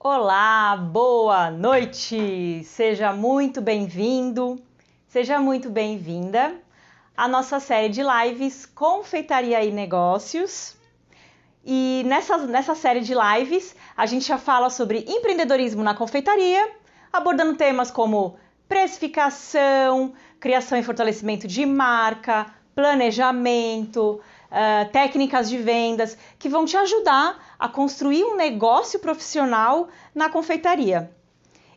Olá, boa noite! Seja muito bem-vindo, seja muito bem-vinda à nossa série de lives Confeitaria e Negócios. E nessa série de lives a gente já fala sobre empreendedorismo na confeitaria, abordando temas como precificação, criação e fortalecimento de marca, planejamento, técnicas de vendas que vão te ajudar a construir um negócio profissional na confeitaria.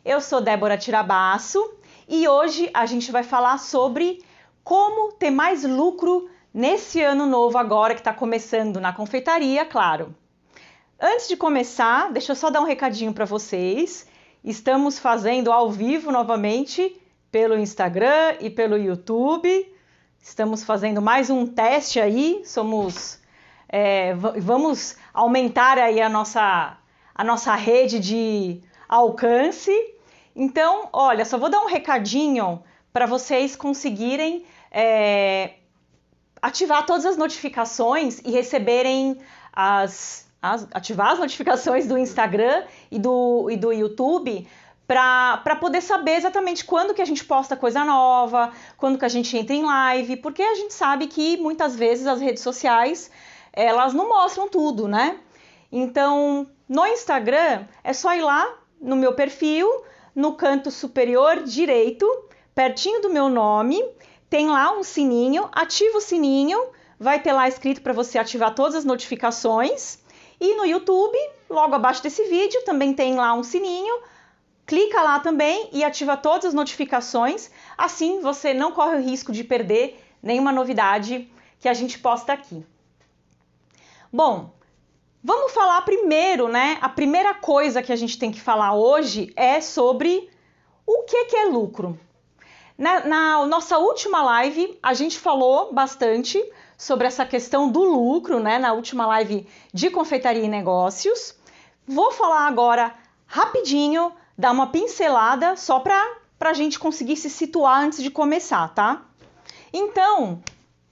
Eu sou Débora Tirabasso e hoje a gente vai falar sobre como ter mais lucro nesse ano novo agora que está começando na confeitaria, claro. Antes de começar, deixa eu só dar um recadinho para vocês. Estamos fazendo ao vivo novamente pelo Instagram e pelo YouTube. Estamos fazendo mais um teste aí, vamos aumentar aí a nossa rede de alcance. Então, olha, só vou dar um recadinho para vocês conseguirem ativar todas as notificações e receberem ativar as notificações do Instagram e do YouTube para poder saber exatamente quando que a gente posta coisa nova, quando que a gente entra em live, porque a gente sabe que muitas vezes as redes sociais, elas não mostram tudo, né? Então, no Instagram, é só ir lá no meu perfil, no canto superior direito, pertinho do meu nome, tem lá um sininho, ativa o sininho, vai ter lá escrito para você ativar todas as notificações. E no YouTube, logo abaixo desse vídeo, também tem lá um sininho. Clica lá também e ativa todas as notificações, assim você não corre o risco de perder nenhuma novidade que a gente posta aqui. Bom, vamos falar primeiro, né? A primeira coisa que a gente tem que falar hoje é sobre o que é lucro. Na nossa última live, a gente falou bastante sobre essa questão do lucro, né? Na última live de confeitaria e negócios. Vou falar agora rapidinho, dar uma pincelada só para a gente conseguir se situar antes de começar, tá? Então,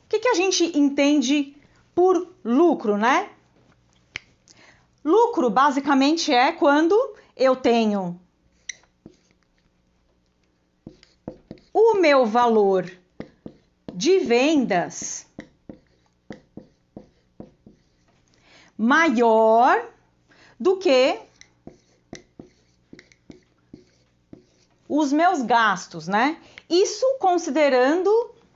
o que a gente entende por lucro, né? Lucro basicamente é quando eu tenho o meu valor de vendas maior do que os meus gastos, né? Isso considerando,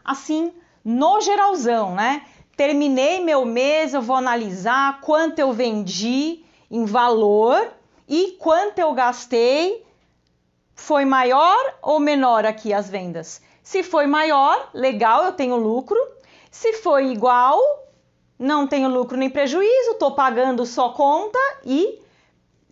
assim, no geralzão, né? Terminei meu mês, eu vou analisar quanto eu vendi em valor e quanto eu gastei. Foi maior ou menor aqui as vendas? Se foi maior, legal, eu tenho lucro. Se foi igual, não tenho lucro nem prejuízo, tô pagando só conta e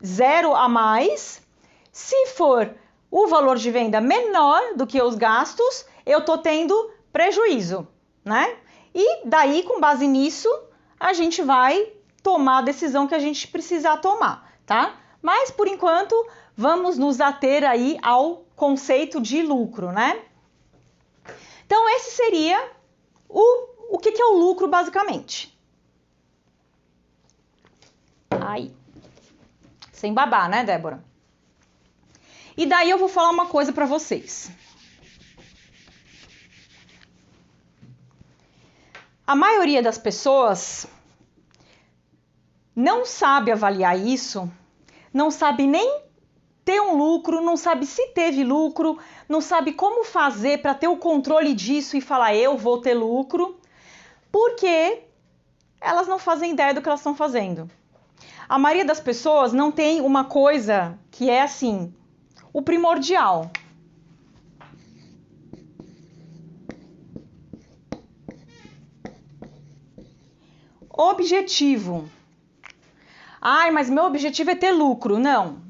zero a mais. Se for o valor de venda menor do que os gastos, eu tô tendo prejuízo, né? E daí, com base nisso, a gente vai tomar a decisão que a gente precisar tomar, tá? Mas, por enquanto, vamos nos ater aí ao conceito de lucro, né? Então, esse seria o que é o lucro, basicamente. Aí. Sem babar, né, Débora? E daí eu vou falar uma coisa para vocês. A maioria das pessoas não sabe avaliar isso, não sabe nem ter um lucro, não sabe se teve lucro, não sabe como fazer para ter o controle disso e falar eu vou ter lucro, porque elas não fazem ideia do que elas estão fazendo. A maioria das pessoas não tem uma coisa que é assim, o primordial. Objetivo. Ai, mas meu objetivo é ter lucro. Não.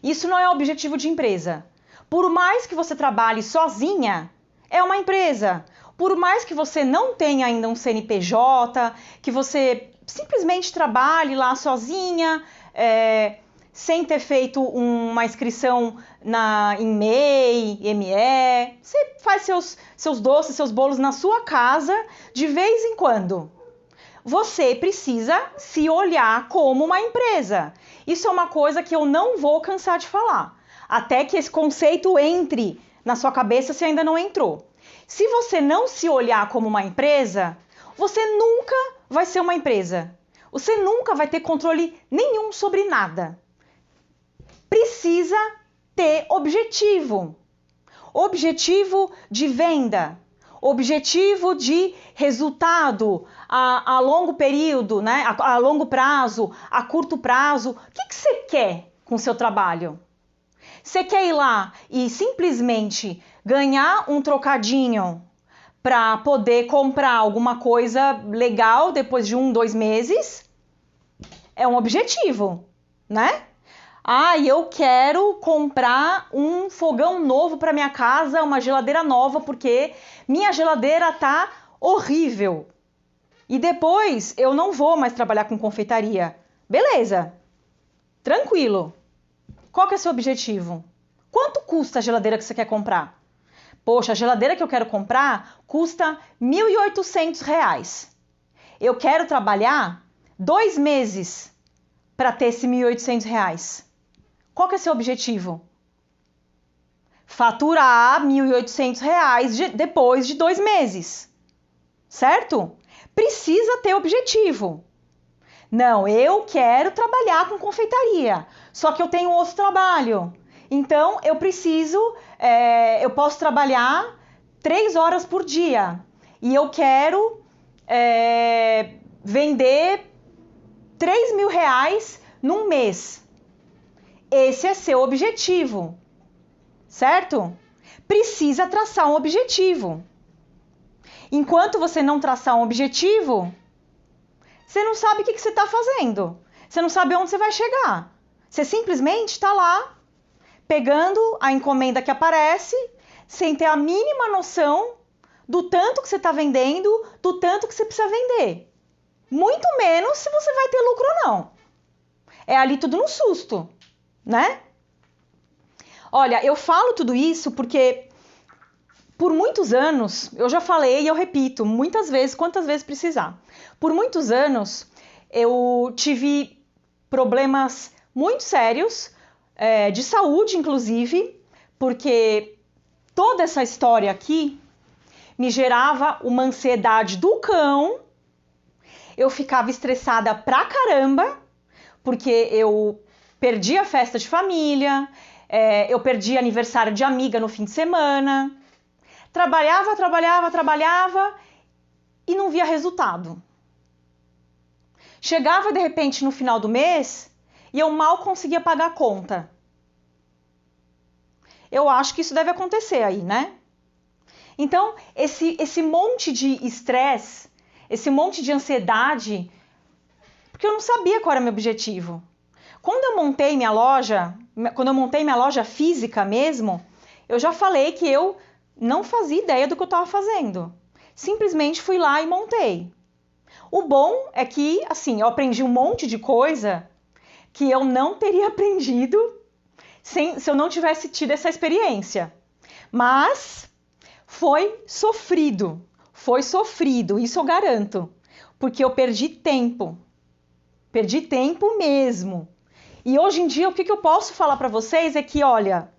Isso não é objetivo de empresa. Por mais que você trabalhe sozinha, é uma empresa. Por mais que você não tenha ainda um CNPJ, que você simplesmente trabalhe lá sozinha, sem ter feito uma inscrição em MEI, ME, você faz seus doces, seus bolos na sua casa de vez em quando. você precisa se olhar como uma empresa. Isso é uma coisa que eu não vou cansar de falar, até que esse conceito entre na sua cabeça se ainda não entrou. Se você não se olhar como uma empresa, você nunca vai ser uma empresa. Você nunca vai ter controle nenhum sobre nada. Precisa ter objetivo. Objetivo de venda. Objetivo de resultado a longo período, né? A longo prazo, a curto prazo. O que você quer com o seu trabalho? Você quer ir lá e simplesmente ganhar um trocadinho para poder comprar alguma coisa legal depois de 1, 2 meses? É um objetivo, né? Eu quero comprar um fogão novo para minha casa, uma geladeira nova, porque minha geladeira tá horrível. E depois eu não vou mais trabalhar com confeitaria. Beleza, tranquilo. Qual que é o seu objetivo? Quanto custa a geladeira que você quer comprar? Poxa, a geladeira que eu quero comprar custa R$ 1.800. Eu quero trabalhar 2 meses para ter esse R$ 1.800. Qual que é o seu objetivo? Faturar R$ 1.800 depois de 2 meses. Certo? Precisa ter objetivo. Não, eu quero trabalhar com confeitaria, só que eu tenho outro trabalho. Então, eu posso trabalhar 3 horas por dia e eu quero vender R$ 3.000 num mês. Esse é seu objetivo, certo? Precisa traçar um objetivo. Enquanto você não traçar um objetivo, você não sabe o que você está fazendo. Você não sabe onde você vai chegar. Você simplesmente está lá, pegando a encomenda que aparece, sem ter a mínima noção do tanto que você está vendendo, do tanto que você precisa vender. Muito menos se você vai ter lucro ou não. É ali tudo no susto, né? Olha, eu falo tudo isso porque por muitos anos, eu já falei e eu repito muitas vezes, quantas vezes precisar. Por muitos anos, eu tive problemas muito sérios, de saúde inclusive, porque toda essa história aqui me gerava uma ansiedade do cão. Eu ficava estressada pra caramba, porque eu perdi a festa de família, eu perdi aniversário de amiga no fim de semana. Trabalhava e não via resultado. Chegava de repente no final do mês e eu mal conseguia pagar a conta. Eu acho que isso deve acontecer aí, né? Então, esse monte de estresse, esse monte de ansiedade, porque eu não sabia qual era o meu objetivo. Quando eu montei minha loja física mesmo, eu já falei que eu não fazia ideia do que eu estava fazendo. Simplesmente fui lá e montei. O bom é que, assim, eu aprendi um monte de coisa que eu não teria aprendido se eu não tivesse tido essa experiência. Mas foi sofrido, isso eu garanto, porque eu perdi tempo mesmo. E hoje em dia, o que eu posso falar para vocês é que, olha,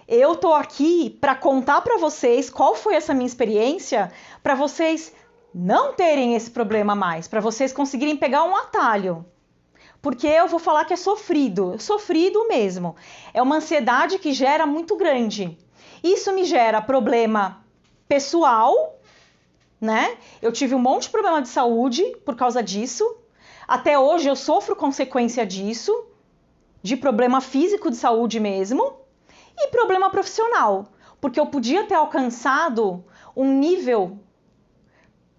eu tô aqui para contar para vocês qual foi essa minha experiência, para vocês não terem esse problema mais, para vocês conseguirem pegar um atalho. Porque eu vou falar que é sofrido mesmo. É uma ansiedade que gera muito grande. Isso me gera problema pessoal, né? Eu tive um monte de problema de saúde por causa disso. Até hoje eu sofro consequência disso, de problema físico de saúde mesmo. E problema profissional, porque eu podia ter alcançado um nível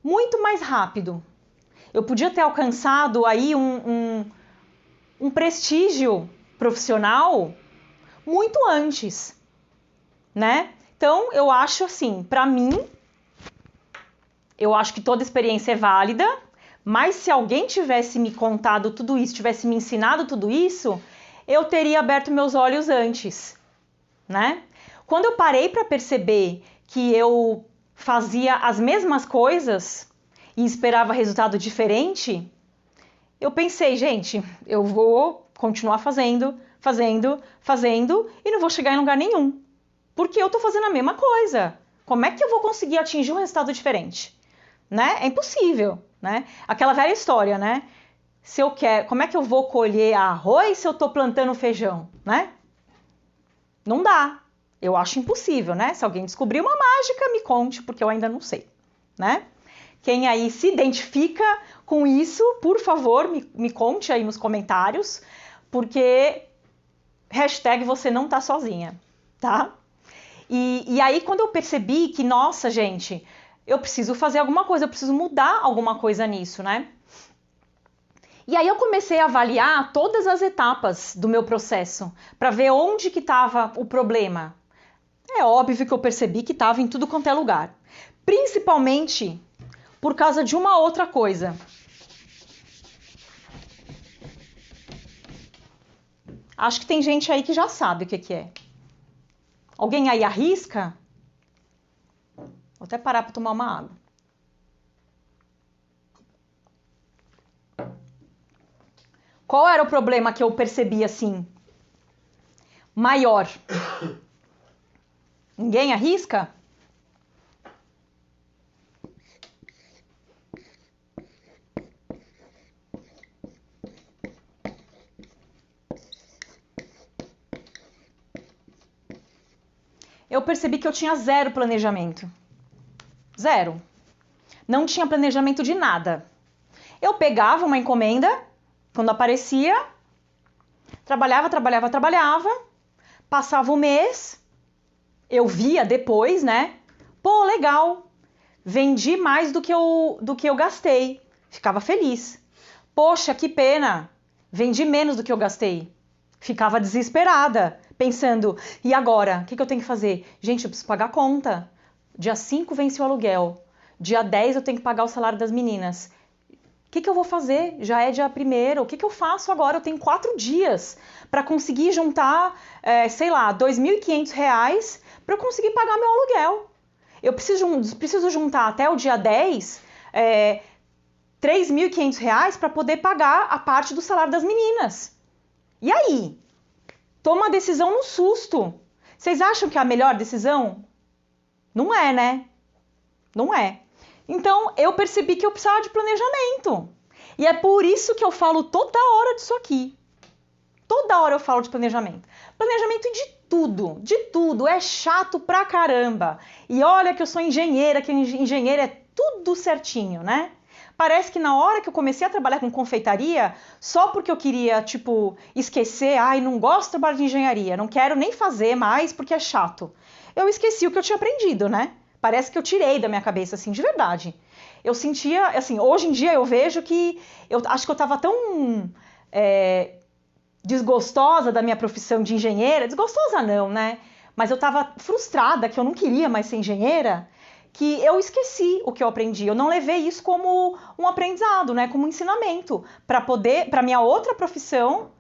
muito mais rápido. Eu podia ter alcançado aí um prestígio profissional muito antes, né? Então, eu acho assim, para mim, eu acho que toda experiência é válida, mas se alguém tivesse me contado tudo isso, tivesse me ensinado tudo isso, eu teria aberto meus olhos antes, né? Quando eu parei para perceber que eu fazia as mesmas coisas, e esperava resultado diferente, eu pensei, gente, eu vou continuar fazendo e não vou chegar em lugar nenhum. Porque eu tô fazendo a mesma coisa. Como é que eu vou conseguir atingir um resultado diferente? Né? É impossível, né? Aquela velha história, né? Como é que eu vou colher arroz se eu tô plantando feijão, né? Não dá. Eu acho impossível, né? Se alguém descobrir uma mágica, me conte, porque eu ainda não sei, né? Quem aí se identifica com isso, por favor, me conte aí nos comentários, porque hashtag você não tá sozinha, tá? E aí quando eu percebi que, nossa, gente, eu preciso fazer alguma coisa, eu preciso mudar alguma coisa nisso, né? E aí eu comecei a avaliar todas as etapas do meu processo, para ver onde que estava o problema. É óbvio que eu percebi que estava em tudo quanto é lugar. Principalmente por causa de uma outra coisa. Acho que tem gente aí que já sabe o que é. Alguém aí arrisca? Vou até parar para tomar uma água. Qual era o problema que eu percebi assim? Maior. Ninguém arrisca? Eu percebi que eu tinha zero planejamento. Zero. Não tinha planejamento de nada. Eu pegava uma encomenda, quando aparecia, trabalhava, passava o mês, eu via depois, né? Pô, legal, vendi mais do que eu gastei. Ficava feliz. Poxa, que pena, vendi menos do que eu gastei. Ficava desesperada, pensando, e agora? O que eu tenho que fazer? Gente, eu preciso pagar a conta. Dia 5 vence o aluguel. Dia 10 eu tenho que pagar o salário das meninas. O que eu vou fazer? Já é dia 1º. O que eu faço agora? Eu tenho 4 dias para conseguir juntar, sei lá, R$2.500 para eu conseguir pagar meu aluguel. Eu preciso juntar até o dia 10 R$3.500 para poder pagar a parte do salário das meninas. E aí? Toma a decisão no susto. Vocês acham que é a melhor decisão? Não é, né? Não é. Então, eu percebi que eu precisava de planejamento. E é por isso que eu falo toda hora disso aqui. Toda hora eu falo de planejamento. Planejamento de tudo. É chato pra caramba. E olha que eu sou engenheira, que engenheira é tudo certinho, né? Parece que na hora que eu comecei a trabalhar com confeitaria, só porque eu queria, esquecer, não gosto de trabalhar de engenharia, não quero nem fazer mais porque é chato. Eu esqueci o que eu tinha aprendido, né? Parece que eu tirei da minha cabeça, assim, de verdade. Eu sentia, assim, hoje em dia eu vejo que eu acho que eu tava tão desgostosa da minha profissão de engenheira, desgostosa não, né? Mas eu tava frustrada que eu não queria mais ser engenheira, que eu esqueci o que eu aprendi. Eu não levei isso como um aprendizado, né? Como um ensinamento para minha outra profissão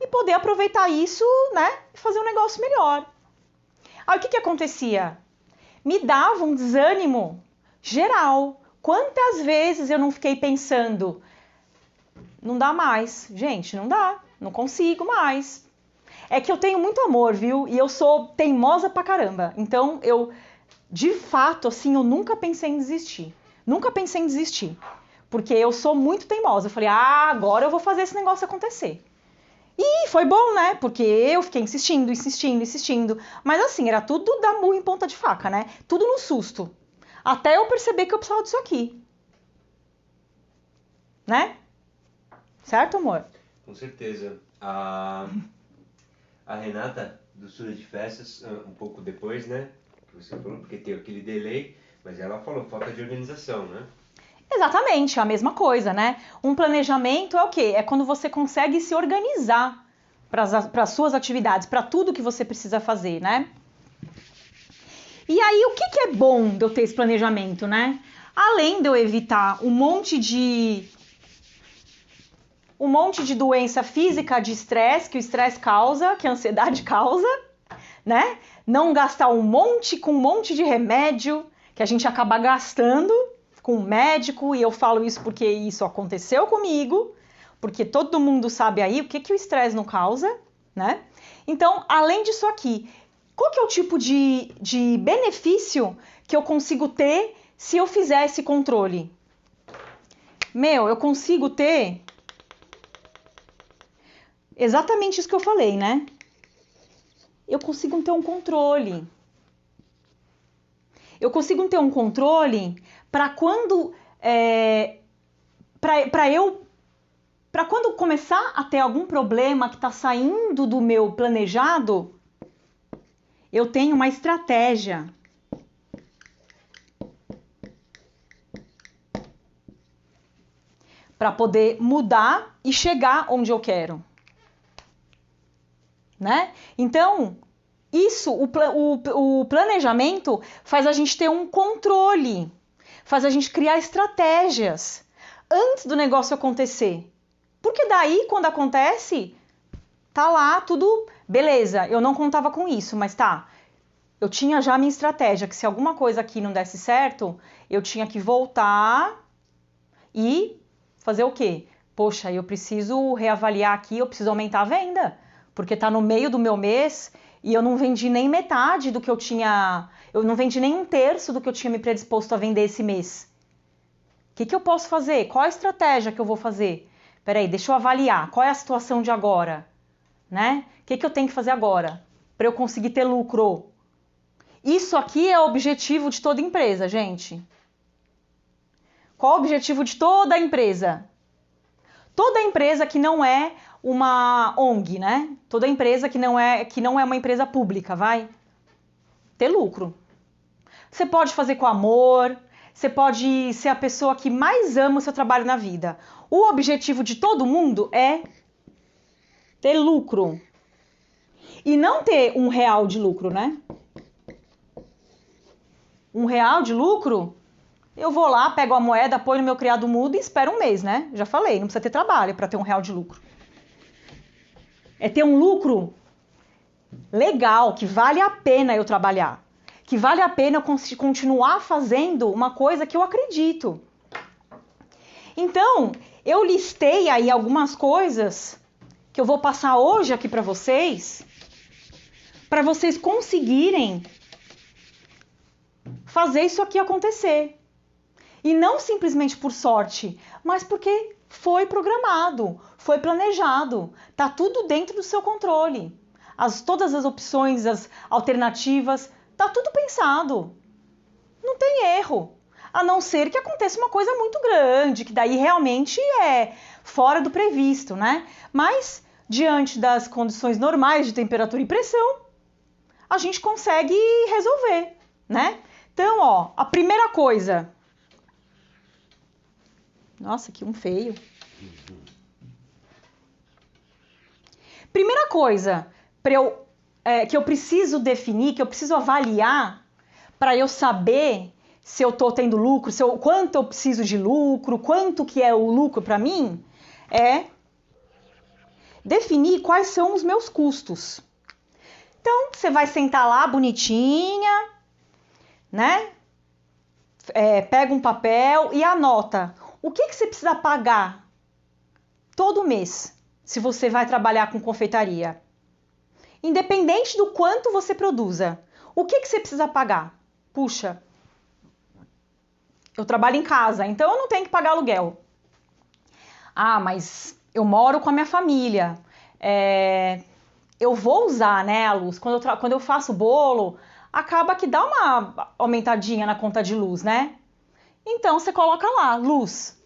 e poder aproveitar isso, né? E fazer um negócio melhor. Aí o que acontecia? Me dava um desânimo geral. Quantas vezes eu não fiquei pensando, não dá mais, gente, não dá, não consigo mais. É que eu tenho muito amor, viu? E eu sou teimosa pra caramba. Então de fato, assim, eu nunca pensei em desistir. Nunca pensei em desistir. Porque eu sou muito teimosa. Eu falei, agora eu vou fazer esse negócio acontecer. E foi bom, né? Porque eu fiquei insistindo. Mas assim, era tudo dar murro em ponta de faca, né? Tudo no susto. Até eu perceber que eu precisava disso aqui. Né? Certo, amor? Com certeza. A Renata, do Surra de Festas, um pouco depois, né? Que você falou, porque tem aquele delay, mas ela falou falta de organização, né? Exatamente, a mesma coisa, né? Um planejamento é o quê? É quando você consegue se organizar para as suas atividades, para tudo que você precisa fazer, né? E aí, o que é bom de eu ter esse planejamento, né? Além de eu evitar um monte de doença física de estresse, que o estresse causa, que a ansiedade causa, né? Não gastar com um monte de remédio que a gente acaba gastando, com um médico, e eu falo isso porque isso aconteceu comigo, porque todo mundo sabe aí o que o estresse não causa, né? Então, além disso aqui, qual que é o tipo de benefício que eu consigo ter se eu fizer esse controle? Eu consigo ter exatamente isso que eu falei, né? Eu consigo ter um controle. Eu consigo ter um controle para quando para quando começar a ter algum problema que está saindo do meu planejado, eu tenho uma estratégia. Para poder mudar e chegar onde eu quero. Né? Então, isso, o planejamento faz a gente ter um controle, faz a gente criar estratégias antes do negócio acontecer. Porque daí, quando acontece, tá lá tudo, beleza, eu não contava com isso, mas tá, eu tinha já a minha estratégia, que se alguma coisa aqui não desse certo, eu tinha que voltar e fazer o quê? Poxa, eu preciso reavaliar aqui, eu preciso aumentar a venda, porque tá no meio do meu mês e eu não vendi nem metade do que eu tinha, eu não vendi nem um terço do que eu tinha me predisposto a vender esse mês. O que eu posso fazer? Qual a estratégia que eu vou fazer? Peraí, deixa eu avaliar, qual é a situação de agora? Né? O que eu tenho que fazer agora para eu conseguir ter lucro? Isso aqui é o objetivo de toda empresa, gente. Qual o objetivo de toda empresa? Toda empresa que não é uma ONG, né? Toda empresa que não é uma empresa pública, vai ter lucro. Você pode fazer com amor, você pode ser a pessoa que mais ama o seu trabalho na vida. O objetivo de todo mundo é ter lucro. E não ter R$1 de lucro, né? R$1 de lucro, eu vou lá, pego a moeda, põe no meu criado mudo e espero um mês, né? Já falei, não precisa ter trabalho para ter R$1 de lucro. É ter um lucro legal, que vale a pena eu trabalhar. Que vale a pena eu continuar fazendo uma coisa que eu acredito. Então, eu listei aí algumas coisas que eu vou passar hoje aqui para vocês conseguirem fazer isso aqui acontecer. E não simplesmente por sorte, mas porque foi programado, foi planejado, tá tudo dentro do seu controle. Todas as opções, as alternativas, tá tudo pensado. Não tem erro. A não ser que aconteça uma coisa muito grande, que daí realmente é fora do previsto, né? Mas, diante das condições normais de temperatura e pressão, a gente consegue resolver, né? Então, ó, a primeira coisa... Nossa, que um feio. Primeira coisa que eu preciso definir, que eu preciso avaliar para eu saber se eu estou tendo lucro, quanto eu preciso de lucro, quanto que é o lucro para mim, é definir quais são os meus custos. Então, você vai sentar lá bonitinha, né? Pega um papel e anota o que você precisa pagar todo mês se você vai trabalhar com confeitaria. Independente do quanto você produza, o que você precisa pagar? Puxa, eu trabalho em casa, então eu não tenho que pagar aluguel. Ah, mas eu moro com a minha família. Eu vou usar, né, a luz. Quando eu faço bolo, acaba que dá uma aumentadinha na conta de luz, né? Então, você coloca lá, luz.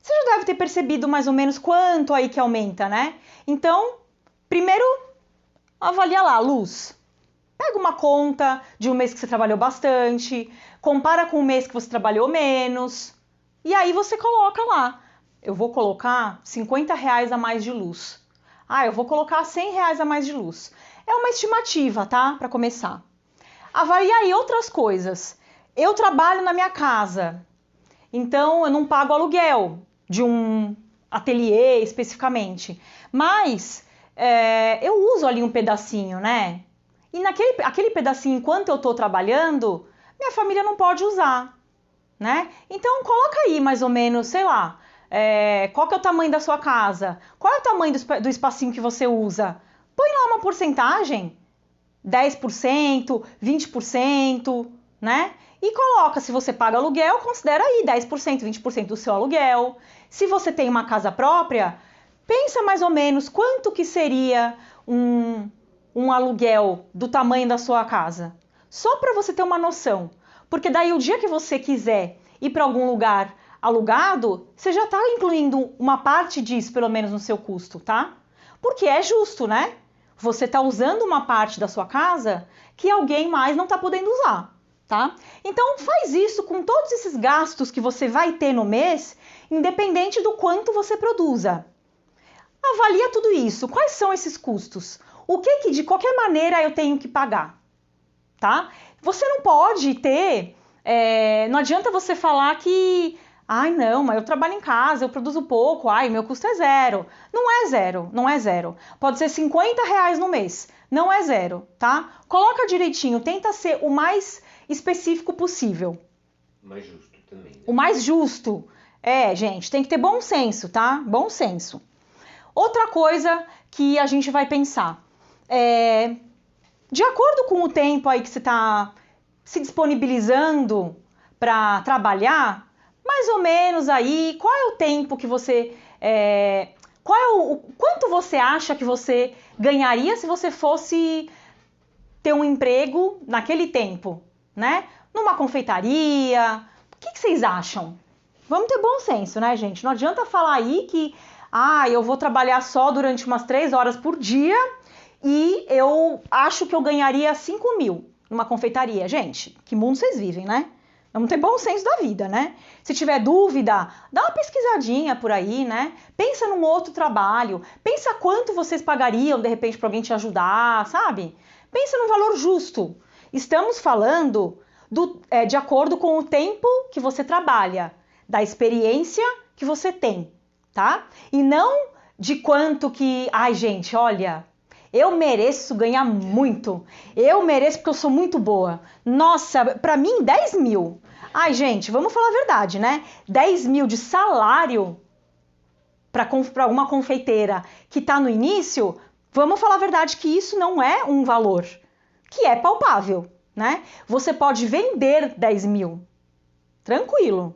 Você já deve ter percebido mais ou menos quanto aí que aumenta, né? Então, primeiro, avalia lá, luz. Pega uma conta de um mês que você trabalhou bastante, compara com um mês que você trabalhou menos, e aí você coloca lá. Eu vou colocar R$50 a mais de luz. Ah, eu vou colocar R$100 a mais de luz. É uma estimativa, tá? Para começar. Avalia aí outras coisas. Eu trabalho na minha casa, então eu não pago aluguel de um ateliê especificamente, mas eu uso ali um pedacinho, né? E aquele pedacinho, enquanto eu estou trabalhando, minha família não pode usar, né? Então, coloca aí mais ou menos, sei lá, qual que é o tamanho da sua casa? Qual é o tamanho do espacinho que você usa? Põe lá uma porcentagem, 10%, 20%, né? E coloca, se você paga aluguel, considera aí 10%, 20% do seu aluguel. Se você tem uma casa própria, pensa mais ou menos quanto que seria um aluguel do tamanho da sua casa. Só para você ter uma noção. Porque daí o dia que você quiser ir para algum lugar alugado, você já está incluindo uma parte disso, pelo menos no seu custo, tá? Porque é justo, né? Você está usando uma parte da sua casa que alguém mais não está podendo usar, tá? Então faz isso com todos esses gastos que você vai ter no mês, independente do quanto você produza. Avalia tudo isso. Quais são esses custos? O que de qualquer maneira eu tenho que pagar, tá? Você não pode ter... não adianta você falar que... Ai, não, mas eu trabalho em casa, eu produzo pouco, ai, meu custo é zero. Não é zero, não é zero. Pode ser R$50 no mês, não é zero, tá? Coloca direitinho, tenta ser o mais específico possível. Mais justo também, né? O mais justo. Gente, tem que ter bom senso, tá? Bom senso. Outra coisa que a gente vai pensar. De acordo com o tempo aí que você está se disponibilizando para trabalhar, mais ou menos aí, qual é o tempo que você... quanto você acha que você ganharia se você fosse ter um emprego naquele tempo, né? Numa confeitaria, o que vocês acham? Vamos ter bom senso, né, gente? Não adianta falar aí que eu vou trabalhar só durante umas 3 horas por dia e eu acho que eu ganharia 5 mil numa confeitaria. Gente, que mundo vocês vivem, né? Vamos ter bom senso da vida, né? Se tiver dúvida, dá uma pesquisadinha por aí, né? Pensa num outro trabalho. Pensa quanto vocês pagariam, de repente, para alguém te ajudar, sabe? Pensa num valor justo. Estamos falando de acordo com o tempo que você trabalha, da experiência que você tem, tá? E não de quanto que... Ai, gente, olha... Eu mereço ganhar muito. Eu mereço porque eu sou muito boa. Nossa, pra mim, 10 mil. Ai, gente, vamos falar a verdade, né? 10 mil de salário para uma confeiteira que tá no início, vamos falar a verdade que isso não é um valor que é palpável, né? Você pode vender 10 mil, tranquilo.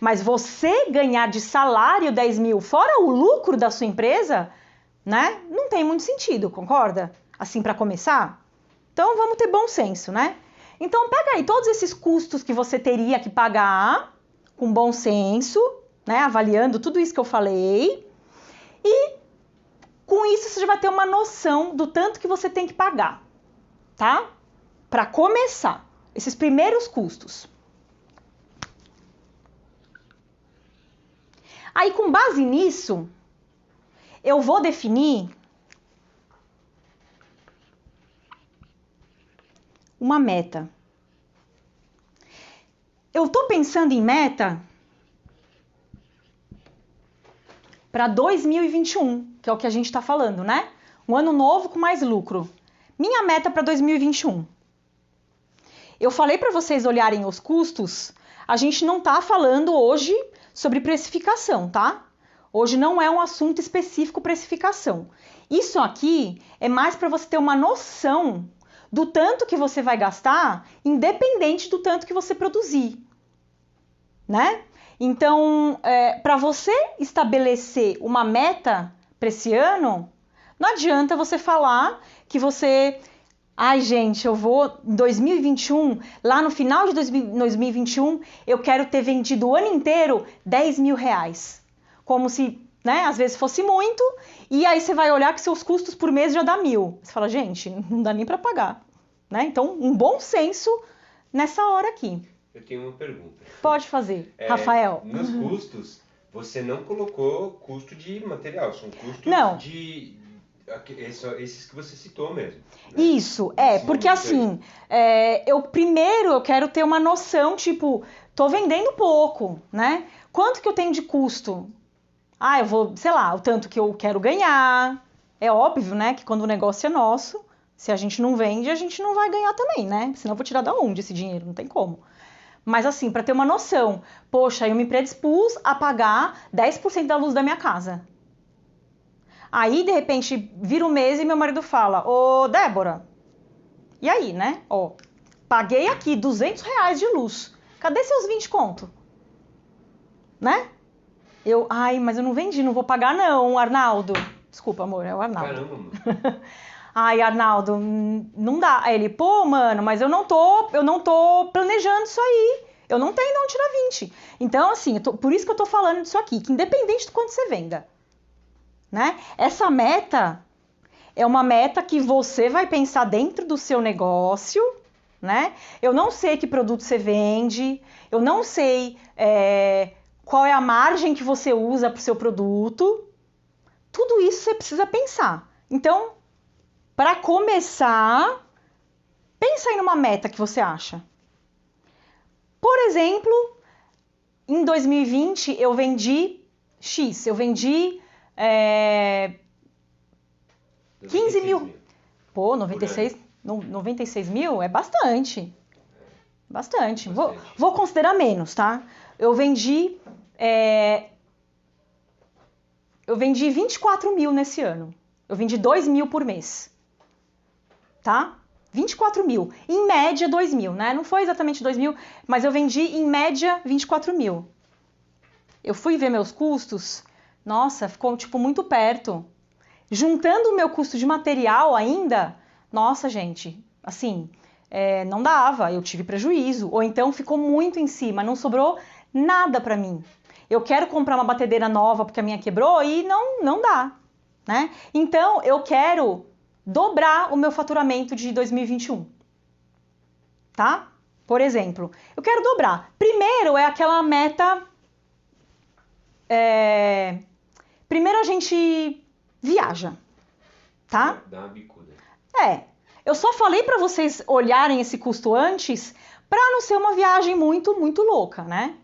Mas você ganhar de salário 10 mil fora o lucro da sua empresa... né? Não tem muito sentido, concorda? Assim, para começar? Então, vamos ter bom senso, né? Então, pega aí todos esses custos que você teria que pagar com bom senso, né? Avaliando tudo isso que eu falei. E, com isso, você já vai ter uma noção do tanto que você tem que pagar, tá? Para começar, esses primeiros custos. Aí, com base nisso... eu vou definir uma meta. Eu estou pensando em meta para 2021, que é o que a gente está falando, né? Um ano novo com mais lucro. Minha meta para 2021. Eu falei para vocês olharem os custos, a gente não está falando hoje sobre precificação, tá? Hoje não é um assunto específico precificação. Isso aqui é mais para você ter uma noção do tanto que você vai gastar, independente do tanto que você produzir, né? Então, para você estabelecer uma meta para esse ano, não adianta você falar que você... Ai, gente, eu vou em 2021, lá no final de 2021, eu quero ter vendido o ano inteiro 10 mil reais. Como se, né, às vezes fosse muito, e aí você vai olhar que seus custos por mês já dá 1.000. Você fala, gente, não dá nem para pagar, né? Então, um bom senso nessa hora aqui. Eu tenho uma pergunta. Pode fazer, Rafael. Nos custos, você não colocou custo de material, são custos não. de... esses que você citou mesmo. Né? Isso, porque assim, eu quero ter uma noção, tipo, tô vendendo pouco, né? Quanto que eu tenho de custo? Eu vou, sei lá, o tanto que eu quero ganhar. É óbvio, né, que quando o negócio é nosso, se a gente não vende, a gente não vai ganhar também, né? Senão eu vou tirar da onde esse dinheiro? Não tem como. Mas assim, para ter uma noção, poxa, eu me predispus a pagar 10% da luz da minha casa. Aí, de repente, vira um mês e meu marido fala, ô Débora, e aí, né? Ó, paguei aqui R$ 200 de luz. Cadê seus 20 conto? Né? Ai, mas eu não vendi, não vou pagar não, Arnaldo. Desculpa, amor, é o Arnaldo. Caramba, mano. Ai, Arnaldo, não dá. Aí ele, pô, mano, mas eu não tô planejando isso aí. Eu não tenho não tirar 20. Então, assim, por isso que eu tô falando disso aqui, que independente do quanto você venda, né? Essa meta é uma meta que você vai pensar dentro do seu negócio, né? Eu não sei que produto você vende, eu não sei qual é a margem que você usa para o seu produto. Tudo isso você precisa pensar. Então, para começar, pensa aí numa meta que você acha. Por exemplo, em 2020 eu vendi X, eu vendi 15 mil. Pô, 96 mil é bastante. Bastante. Vou considerar menos, tá? Eu vendi 24 mil nesse ano. Eu vendi 2 mil por mês. Tá? 24 mil. Em média, 2 mil, né? Não foi exatamente 2 mil, mas eu vendi em média 24 mil. Eu fui ver meus custos, nossa, ficou tipo muito perto. Juntando o meu custo de material ainda, nossa, gente, assim, não dava, eu tive prejuízo. Ou então ficou muito em cima, não sobrou nada pra mim. Eu quero comprar uma batedeira nova porque a minha quebrou e não dá, né? Então, eu quero dobrar o meu faturamento de 2021, tá? Por exemplo, eu quero dobrar. Primeiro é aquela meta... Primeiro a gente viaja, tá? Dá uma bicuda. Eu só falei para vocês olharem esse custo antes para não ser uma viagem muito, muito louca, né?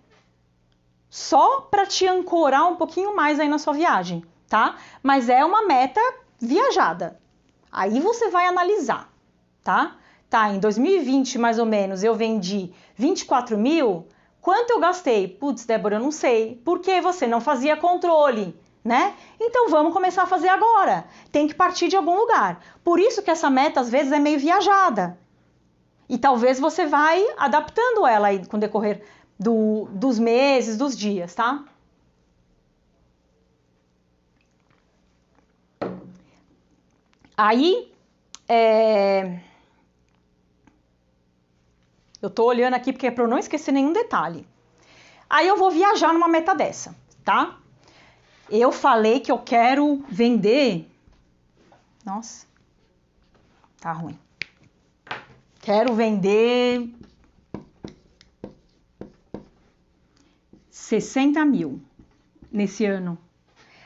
Só para te ancorar um pouquinho mais aí na sua viagem, tá? Mas é uma meta viajada. Aí você vai analisar, tá? Tá, em 2020, mais ou menos, eu vendi 24 mil. Quanto eu gastei? Putz, Débora, eu não sei. Porque você não fazia controle, né? Então vamos começar a fazer agora. Tem que partir de algum lugar. Por isso que essa meta, às vezes, é meio viajada. E talvez você vai adaptando ela aí com o decorrer dos meses, dos dias, tá? Aí, eu tô olhando aqui porque é para eu não esquecer nenhum detalhe. Aí eu vou viajar numa meta dessa, tá? Eu falei que eu quero vender... Nossa, tá ruim. Quero vender 60 mil nesse ano.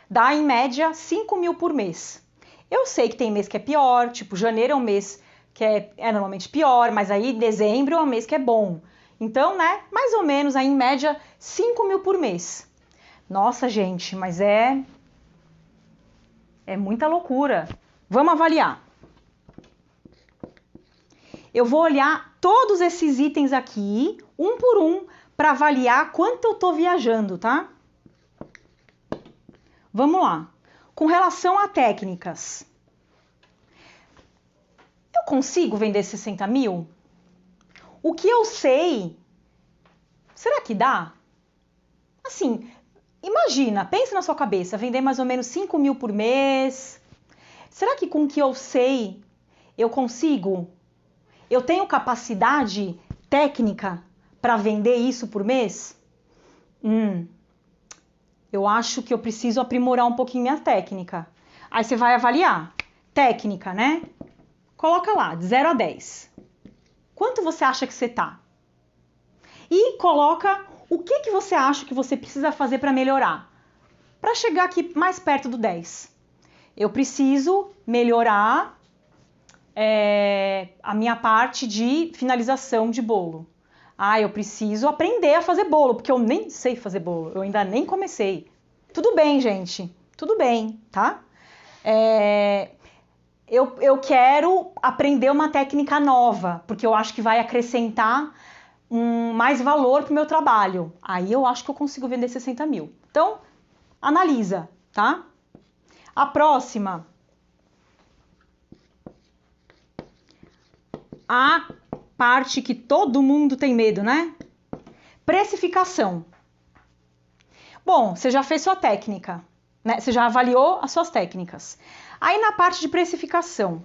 Dá, em média, 5 mil por mês. Eu sei que tem mês que é pior, tipo, janeiro é um mês que é normalmente pior, mas aí dezembro é um mês que é bom. Então, né, mais ou menos, aí em média, 5 mil por mês. Nossa, gente, mas é muita loucura. Vamos avaliar. Eu vou olhar todos esses itens aqui, um por um, para avaliar quanto eu tô viajando, tá? Vamos lá. Com relação a técnicas, eu consigo vender 60 mil? O que eu sei, será que dá? Assim, imagina, pensa na sua cabeça, vender mais ou menos 5 mil por mês. Será que com o que eu sei, eu consigo? Eu tenho capacidade técnica para vender isso por mês? Eu acho que eu preciso aprimorar um pouquinho minha técnica. Aí você vai avaliar. Técnica, né? Coloca lá, de 0 a 10. Quanto você acha que você tá? E coloca o que você acha que você precisa fazer para melhorar. Para chegar aqui mais perto do 10. Eu preciso melhorar a minha parte de finalização de bolo. Eu preciso aprender a fazer bolo, porque eu nem sei fazer bolo, eu ainda nem comecei. Tudo bem, gente, tudo bem, tá? Eu quero aprender uma técnica nova, porque eu acho que vai acrescentar mais valor para o meu trabalho. Aí eu acho que eu consigo vender 60 mil. Então, analisa, tá? A próxima. A parte que todo mundo tem medo, né? Precificação. Bom, você já fez sua técnica, né? Você já avaliou as suas técnicas. Aí na parte de precificação,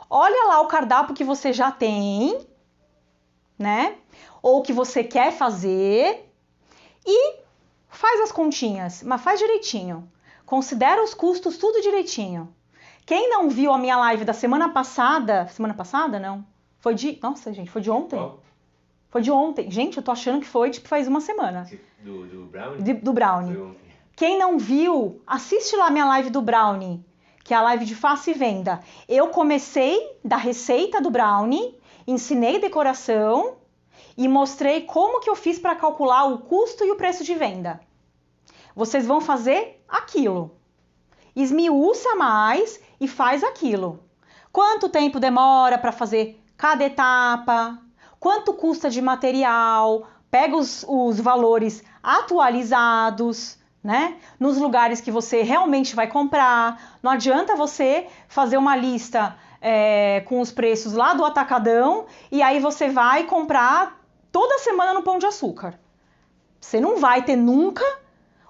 olha lá o cardápio que você já tem, né? Ou que você quer fazer e faz as continhas, mas faz direitinho. Considera os custos tudo direitinho. Quem não viu a minha live da semana passada não? Nossa, gente, foi de ontem? Qual? Foi de ontem. Gente, eu tô achando que foi, tipo, faz uma semana. Do Brownie? Do Brownie. Foi ontem. Quem não viu, assiste lá a minha live do Brownie, que é a live de Faça e Venda. Eu comecei da receita do Brownie, ensinei decoração e mostrei como que eu fiz para calcular o custo e o preço de venda. Vocês vão fazer aquilo. Esmiuça mais e faz aquilo. Quanto tempo demora para fazer cada etapa? Quanto custa de material? Pega os valores atualizados, né? Nos lugares que você realmente vai comprar. Não adianta você fazer uma lista com os preços lá do atacadão e aí você vai comprar toda semana no Pão de Açúcar. Você não vai ter nunca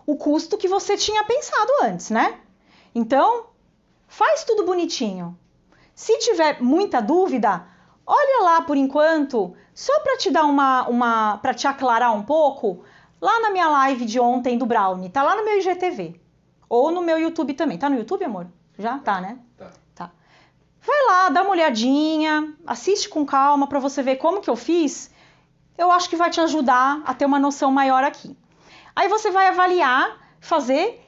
o custo que você tinha pensado antes, né? Então, faz tudo bonitinho. Se tiver muita dúvida, olha lá por enquanto, só para te dar para te aclarar um pouco, lá na minha live de ontem do Brownie, tá lá no meu IGTV. Ou no meu YouTube também. Tá no YouTube, amor? Já tá, né? Tá. Vai lá, dá uma olhadinha, assiste com calma para você ver como que eu fiz. Eu acho que vai te ajudar a ter uma noção maior aqui. Aí você vai avaliar,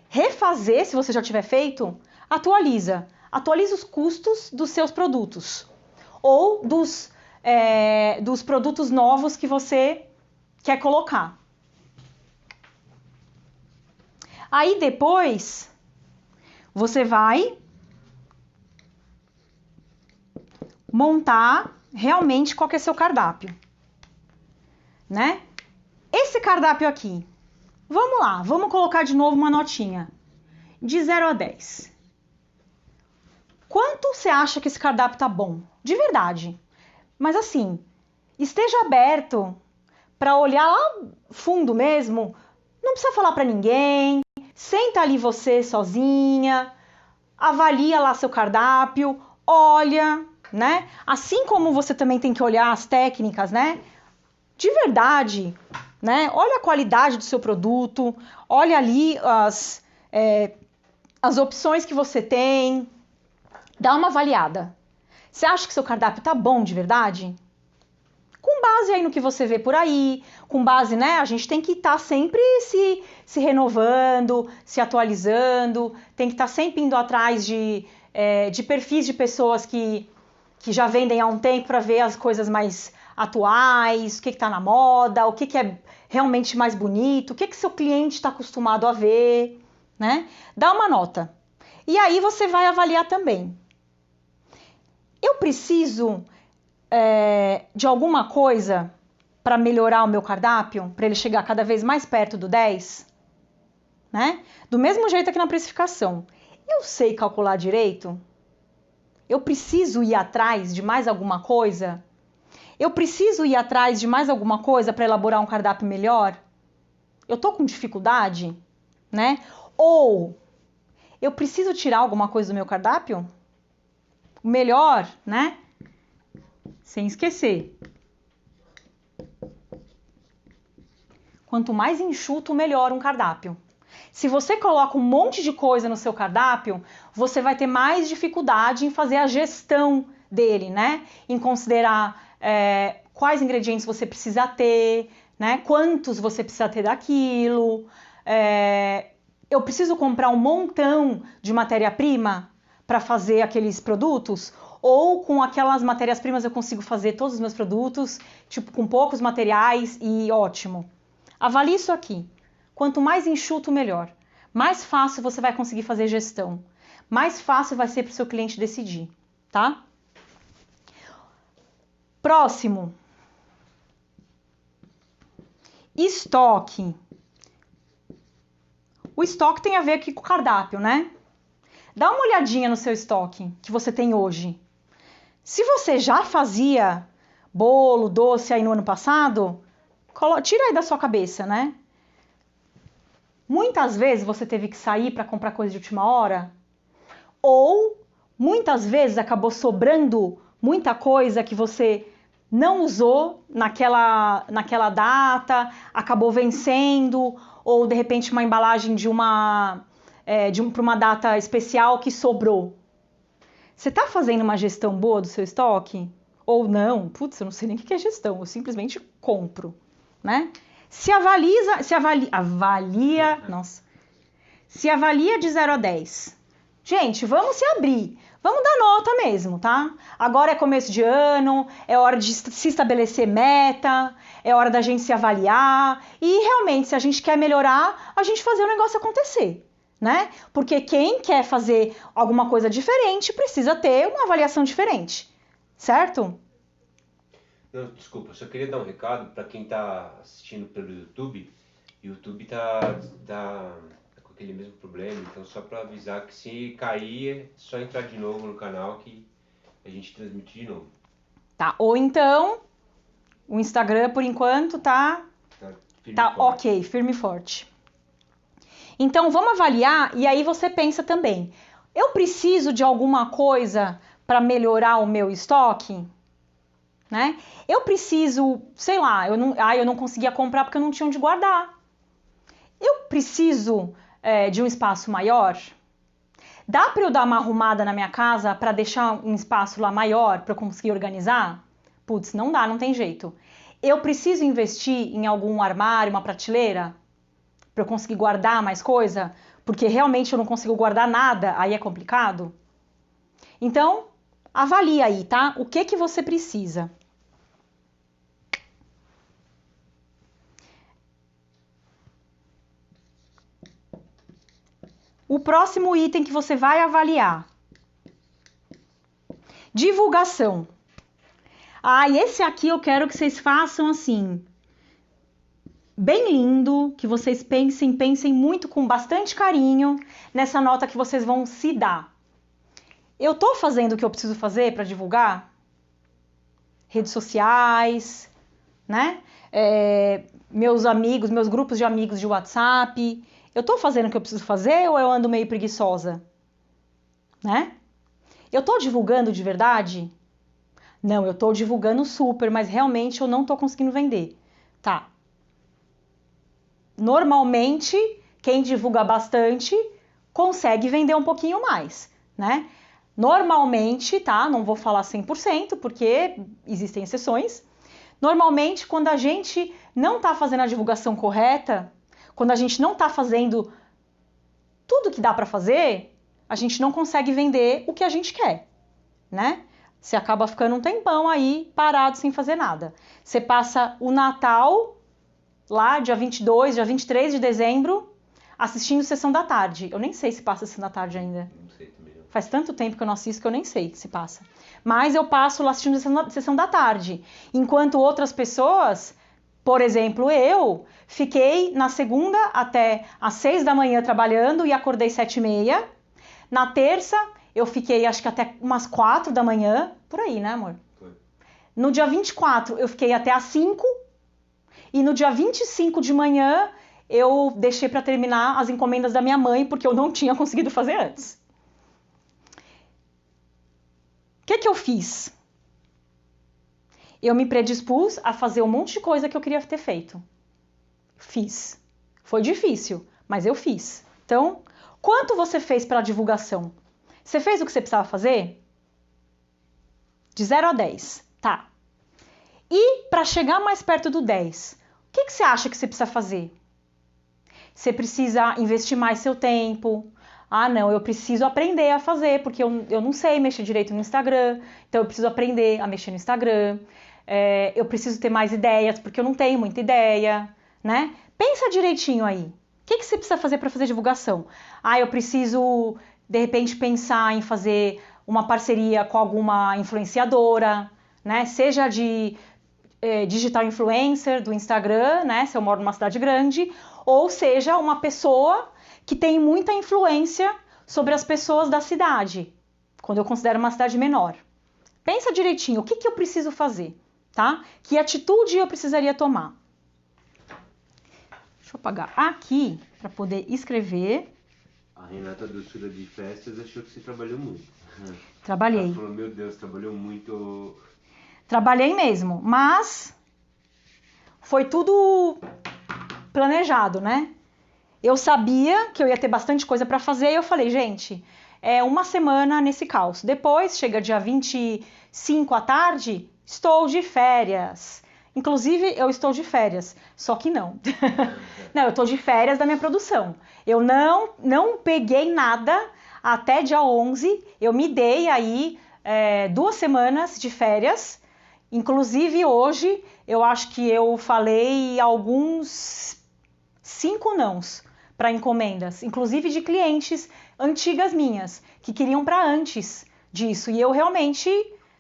refazer, se você já tiver feito, atualiza. Atualiza os custos dos seus produtos. Ou dos produtos novos que você quer colocar. Aí depois, você vai montar realmente qual que é seu cardápio, né? Esse cardápio aqui, vamos lá, vamos colocar de novo uma notinha, de 0 a 10. Quanto você acha que esse cardápio tá bom? De verdade. Mas assim, esteja aberto para olhar lá fundo mesmo, não precisa falar para ninguém, senta ali você sozinha, avalia lá seu cardápio, olha, né? Assim como você também tem que olhar as técnicas, né? De verdade, né? Olha a qualidade do seu produto, olha ali as opções que você tem, dá uma avaliada. Você acha que seu cardápio tá bom de verdade? Com base aí no que você vê por aí, com base, né? A gente tem que estar sempre se renovando, se atualizando, tem que estar sempre indo atrás de perfis de pessoas que já vendem há um tempo para ver as coisas mais atuais, o que está na moda, o que é realmente mais bonito, o que seu cliente está acostumado a ver, né? Dá uma nota. E aí você vai avaliar também. Eu preciso de alguma coisa para melhorar o meu cardápio, para ele chegar cada vez mais perto do 10, né? Do mesmo jeito aqui na precificação. Eu sei calcular direito? Eu preciso ir atrás de mais alguma coisa? Eu preciso ir atrás de mais alguma coisa para elaborar um cardápio melhor? Eu tô com dificuldade, né? Ou eu preciso tirar alguma coisa do meu cardápio? Melhor, né? Sem esquecer. Quanto mais enxuto, melhor um cardápio. Se você coloca um monte de coisa no seu cardápio, você vai ter mais dificuldade em fazer a gestão dele, né? Em considerar quais ingredientes você precisa ter, né? Quantos você precisa ter daquilo. Eu preciso comprar um montão de matéria-prima para fazer aqueles produtos? Ou com aquelas matérias-primas eu consigo fazer todos os meus produtos, tipo, com poucos materiais e ótimo. Avalie isso aqui. Quanto mais enxuto, melhor. Mais fácil você vai conseguir fazer gestão. Mais fácil vai ser para o seu cliente decidir, tá? Próximo. Estoque. O estoque tem a ver aqui com o cardápio, né? Dá uma olhadinha no seu estoque que você tem hoje. Se você já fazia bolo, doce aí no ano passado, tira aí da sua cabeça, né? Muitas vezes você teve que sair para comprar coisa de última hora, ou muitas vezes acabou sobrando muita coisa que você não usou naquela data, acabou vencendo, ou de repente uma embalagem para uma data especial que sobrou. Você está fazendo uma gestão boa do seu estoque? Ou não? Putz, eu não sei nem o que é gestão, eu simplesmente compro, né? Se avalia de 0 a 10. Gente, vamos se abrir. Vamos dar nota mesmo, tá? Agora é começo de ano, é hora de se estabelecer meta, é hora da gente se avaliar e realmente, se a gente quer melhorar, a gente fazer o negócio acontecer, né? Porque quem quer fazer alguma coisa diferente precisa ter uma avaliação diferente, certo? Não, desculpa, eu só queria dar um recado para quem está assistindo pelo YouTube. O YouTube tá com aquele mesmo problema, então só para avisar que se cair, é só entrar de novo no canal que a gente transmite de novo. Tá, ou então, o Instagram, por enquanto, tá ok, firme e forte. Então, vamos avaliar e aí você pensa também, eu preciso de alguma coisa para melhorar o meu estoque? Né? Eu preciso, sei lá, eu não conseguia comprar porque eu não tinha onde guardar. Eu preciso de um espaço maior? Dá para eu dar uma arrumada na minha casa para deixar um espaço lá maior para eu conseguir organizar? Putz, não dá, não tem jeito. Eu preciso investir em algum armário, uma prateleira para eu conseguir guardar mais coisa? Porque realmente eu não consigo guardar nada, aí é complicado? Então, avalia aí, tá? O que você precisa? O próximo item que você vai avaliar. Divulgação. E esse aqui eu quero que vocês façam assim, bem lindo, que vocês pensem muito com bastante carinho nessa nota que vocês vão se dar. Eu tô fazendo o que eu preciso fazer para divulgar? Redes sociais, né? Meus amigos, meus grupos de amigos de WhatsApp. Eu tô fazendo o que eu preciso fazer ou eu ando meio preguiçosa? Né? Eu tô divulgando de verdade? Não, eu tô divulgando super, mas realmente eu não tô conseguindo vender. Tá. Normalmente, quem divulga bastante consegue vender um pouquinho mais, né? Normalmente, tá? Não vou falar 100%, porque existem exceções. Normalmente, quando a gente não tá fazendo a divulgação correta, quando a gente não tá fazendo tudo que dá para fazer, a gente não consegue vender o que a gente quer, né? Você acaba ficando um tempão aí parado sem fazer nada. Você passa o Natal, lá dia 22, dia 23 de dezembro, assistindo Sessão da Tarde. Eu nem sei se passa Sessão da Tarde ainda. Não sei também não. Faz tanto tempo que eu não assisto que eu nem sei se passa. Mas eu passo lá assistindo Sessão da Tarde. Enquanto outras pessoas, por exemplo, eu fiquei na segunda até às 6 da manhã trabalhando e acordei 7h30. Na terça, eu fiquei acho que até umas 4 da manhã. Por aí, né, amor? Foi. No dia 24, eu fiquei até às 5. E no dia 25 de manhã, eu deixei para terminar as encomendas da minha mãe, porque eu não tinha conseguido fazer antes. O que eu fiz? Eu me predispus a fazer um monte de coisa que eu queria ter feito. Fiz. Foi difícil, mas eu fiz. Então, quanto você fez pela divulgação? Você fez o que você precisava fazer? De 0 a 10, tá. E para chegar mais perto do 10, o que você acha que você precisa fazer? Você precisa investir mais seu tempo. Não, eu preciso aprender a fazer, porque eu não sei mexer direito no Instagram, então eu preciso aprender a mexer no Instagram. Eu preciso ter mais ideias, porque eu não tenho muita ideia, né? Pensa direitinho aí. O que você precisa fazer para fazer divulgação? Eu preciso, de repente, pensar em fazer uma parceria com alguma influenciadora, né? Seja digital influencer do Instagram, né, se eu moro numa cidade grande, ou seja, uma pessoa que tem muita influência sobre as pessoas da cidade, quando eu considero uma cidade menor. Pensa direitinho, o que eu preciso fazer, tá? Que atitude eu precisaria tomar? Deixa eu apagar aqui para poder escrever. A Renata do Sul de Festas achou que você trabalhou muito. Trabalhei. Ela falou, meu Deus, trabalhou muito. Trabalhei mesmo, mas foi tudo planejado, né? Eu sabia que eu ia ter bastante coisa para fazer e eu falei, gente, uma semana nesse caos. Depois, chega dia 25 à tarde, estou de férias. Inclusive, eu estou de férias, só que não. Não, eu estou de férias da minha produção. Eu não peguei nada até dia 11. Eu me dei aí 2 semanas de férias. Inclusive, hoje, eu acho que eu falei alguns 5 nãos para encomendas, inclusive de clientes antigas minhas, que queriam para antes disso. E eu realmente,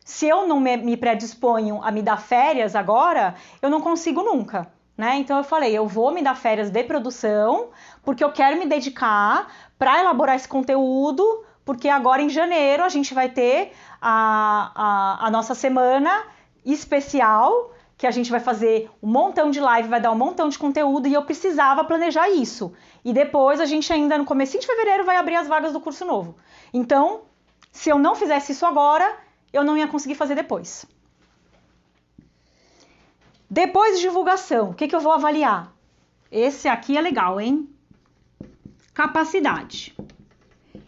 se eu não me predisponho a me dar férias agora, eu não consigo nunca, né? Então eu falei, eu vou me dar férias de produção, porque eu quero me dedicar para elaborar esse conteúdo, porque agora em janeiro a gente vai ter a nossa semana especial, que a gente vai fazer um montão de live, vai dar um montão de conteúdo e eu precisava planejar isso. E depois a gente ainda no comecinho de fevereiro vai abrir as vagas do curso novo. Então, se eu não fizesse isso agora, eu não ia conseguir fazer depois. Depois de divulgação, o que eu vou avaliar? Esse aqui é legal, hein? Capacidade.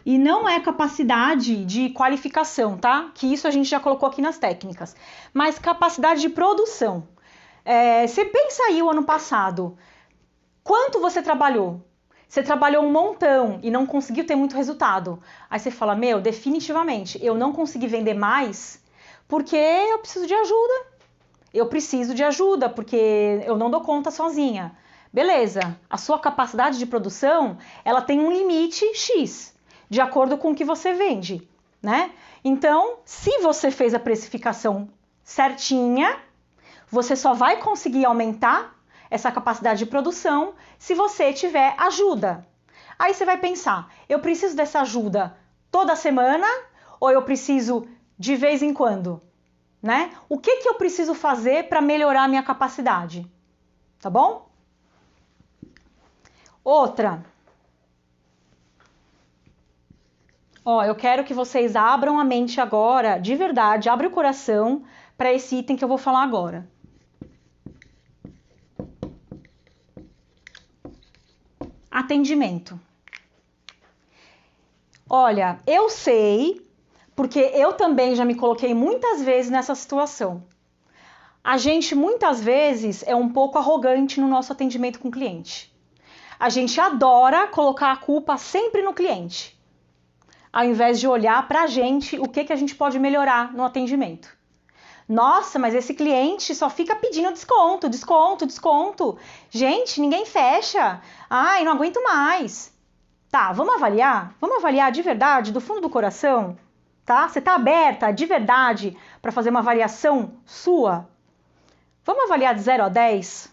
E não é capacidade de qualificação, tá? Que isso a gente já colocou aqui nas técnicas. Mas capacidade de produção. Você pensa aí o ano passado. Quanto você trabalhou? Você trabalhou um montão e não conseguiu ter muito resultado. Aí você fala, definitivamente, eu não consegui vender mais porque eu preciso de ajuda. Eu preciso de ajuda porque eu não dou conta sozinha. Beleza, a sua capacidade de produção, ela tem um limite X, de acordo com o que você vende, né? Então, se você fez a precificação certinha, você só vai conseguir aumentar essa capacidade de produção se você tiver ajuda. Aí você vai pensar, eu preciso dessa ajuda toda semana ou eu preciso de vez em quando, né? O que eu preciso fazer para melhorar a minha capacidade? Tá bom? Outra. Eu quero que vocês abram a mente agora, de verdade, abre o coração para esse item que eu vou falar agora. Atendimento. Olha, eu sei, porque eu também já me coloquei muitas vezes nessa situação. A gente muitas vezes é um pouco arrogante no nosso atendimento com o cliente. A gente adora colocar a culpa sempre no cliente, ao invés de olhar para a gente o que a gente pode melhorar no atendimento. Nossa, mas esse cliente só fica pedindo desconto, desconto, desconto. Gente, ninguém fecha. Ai, não aguento mais. Tá, vamos avaliar? Vamos avaliar de verdade, do fundo do coração? Tá? Você tá aberta de verdade para fazer uma avaliação sua? Vamos avaliar de 0 a 10?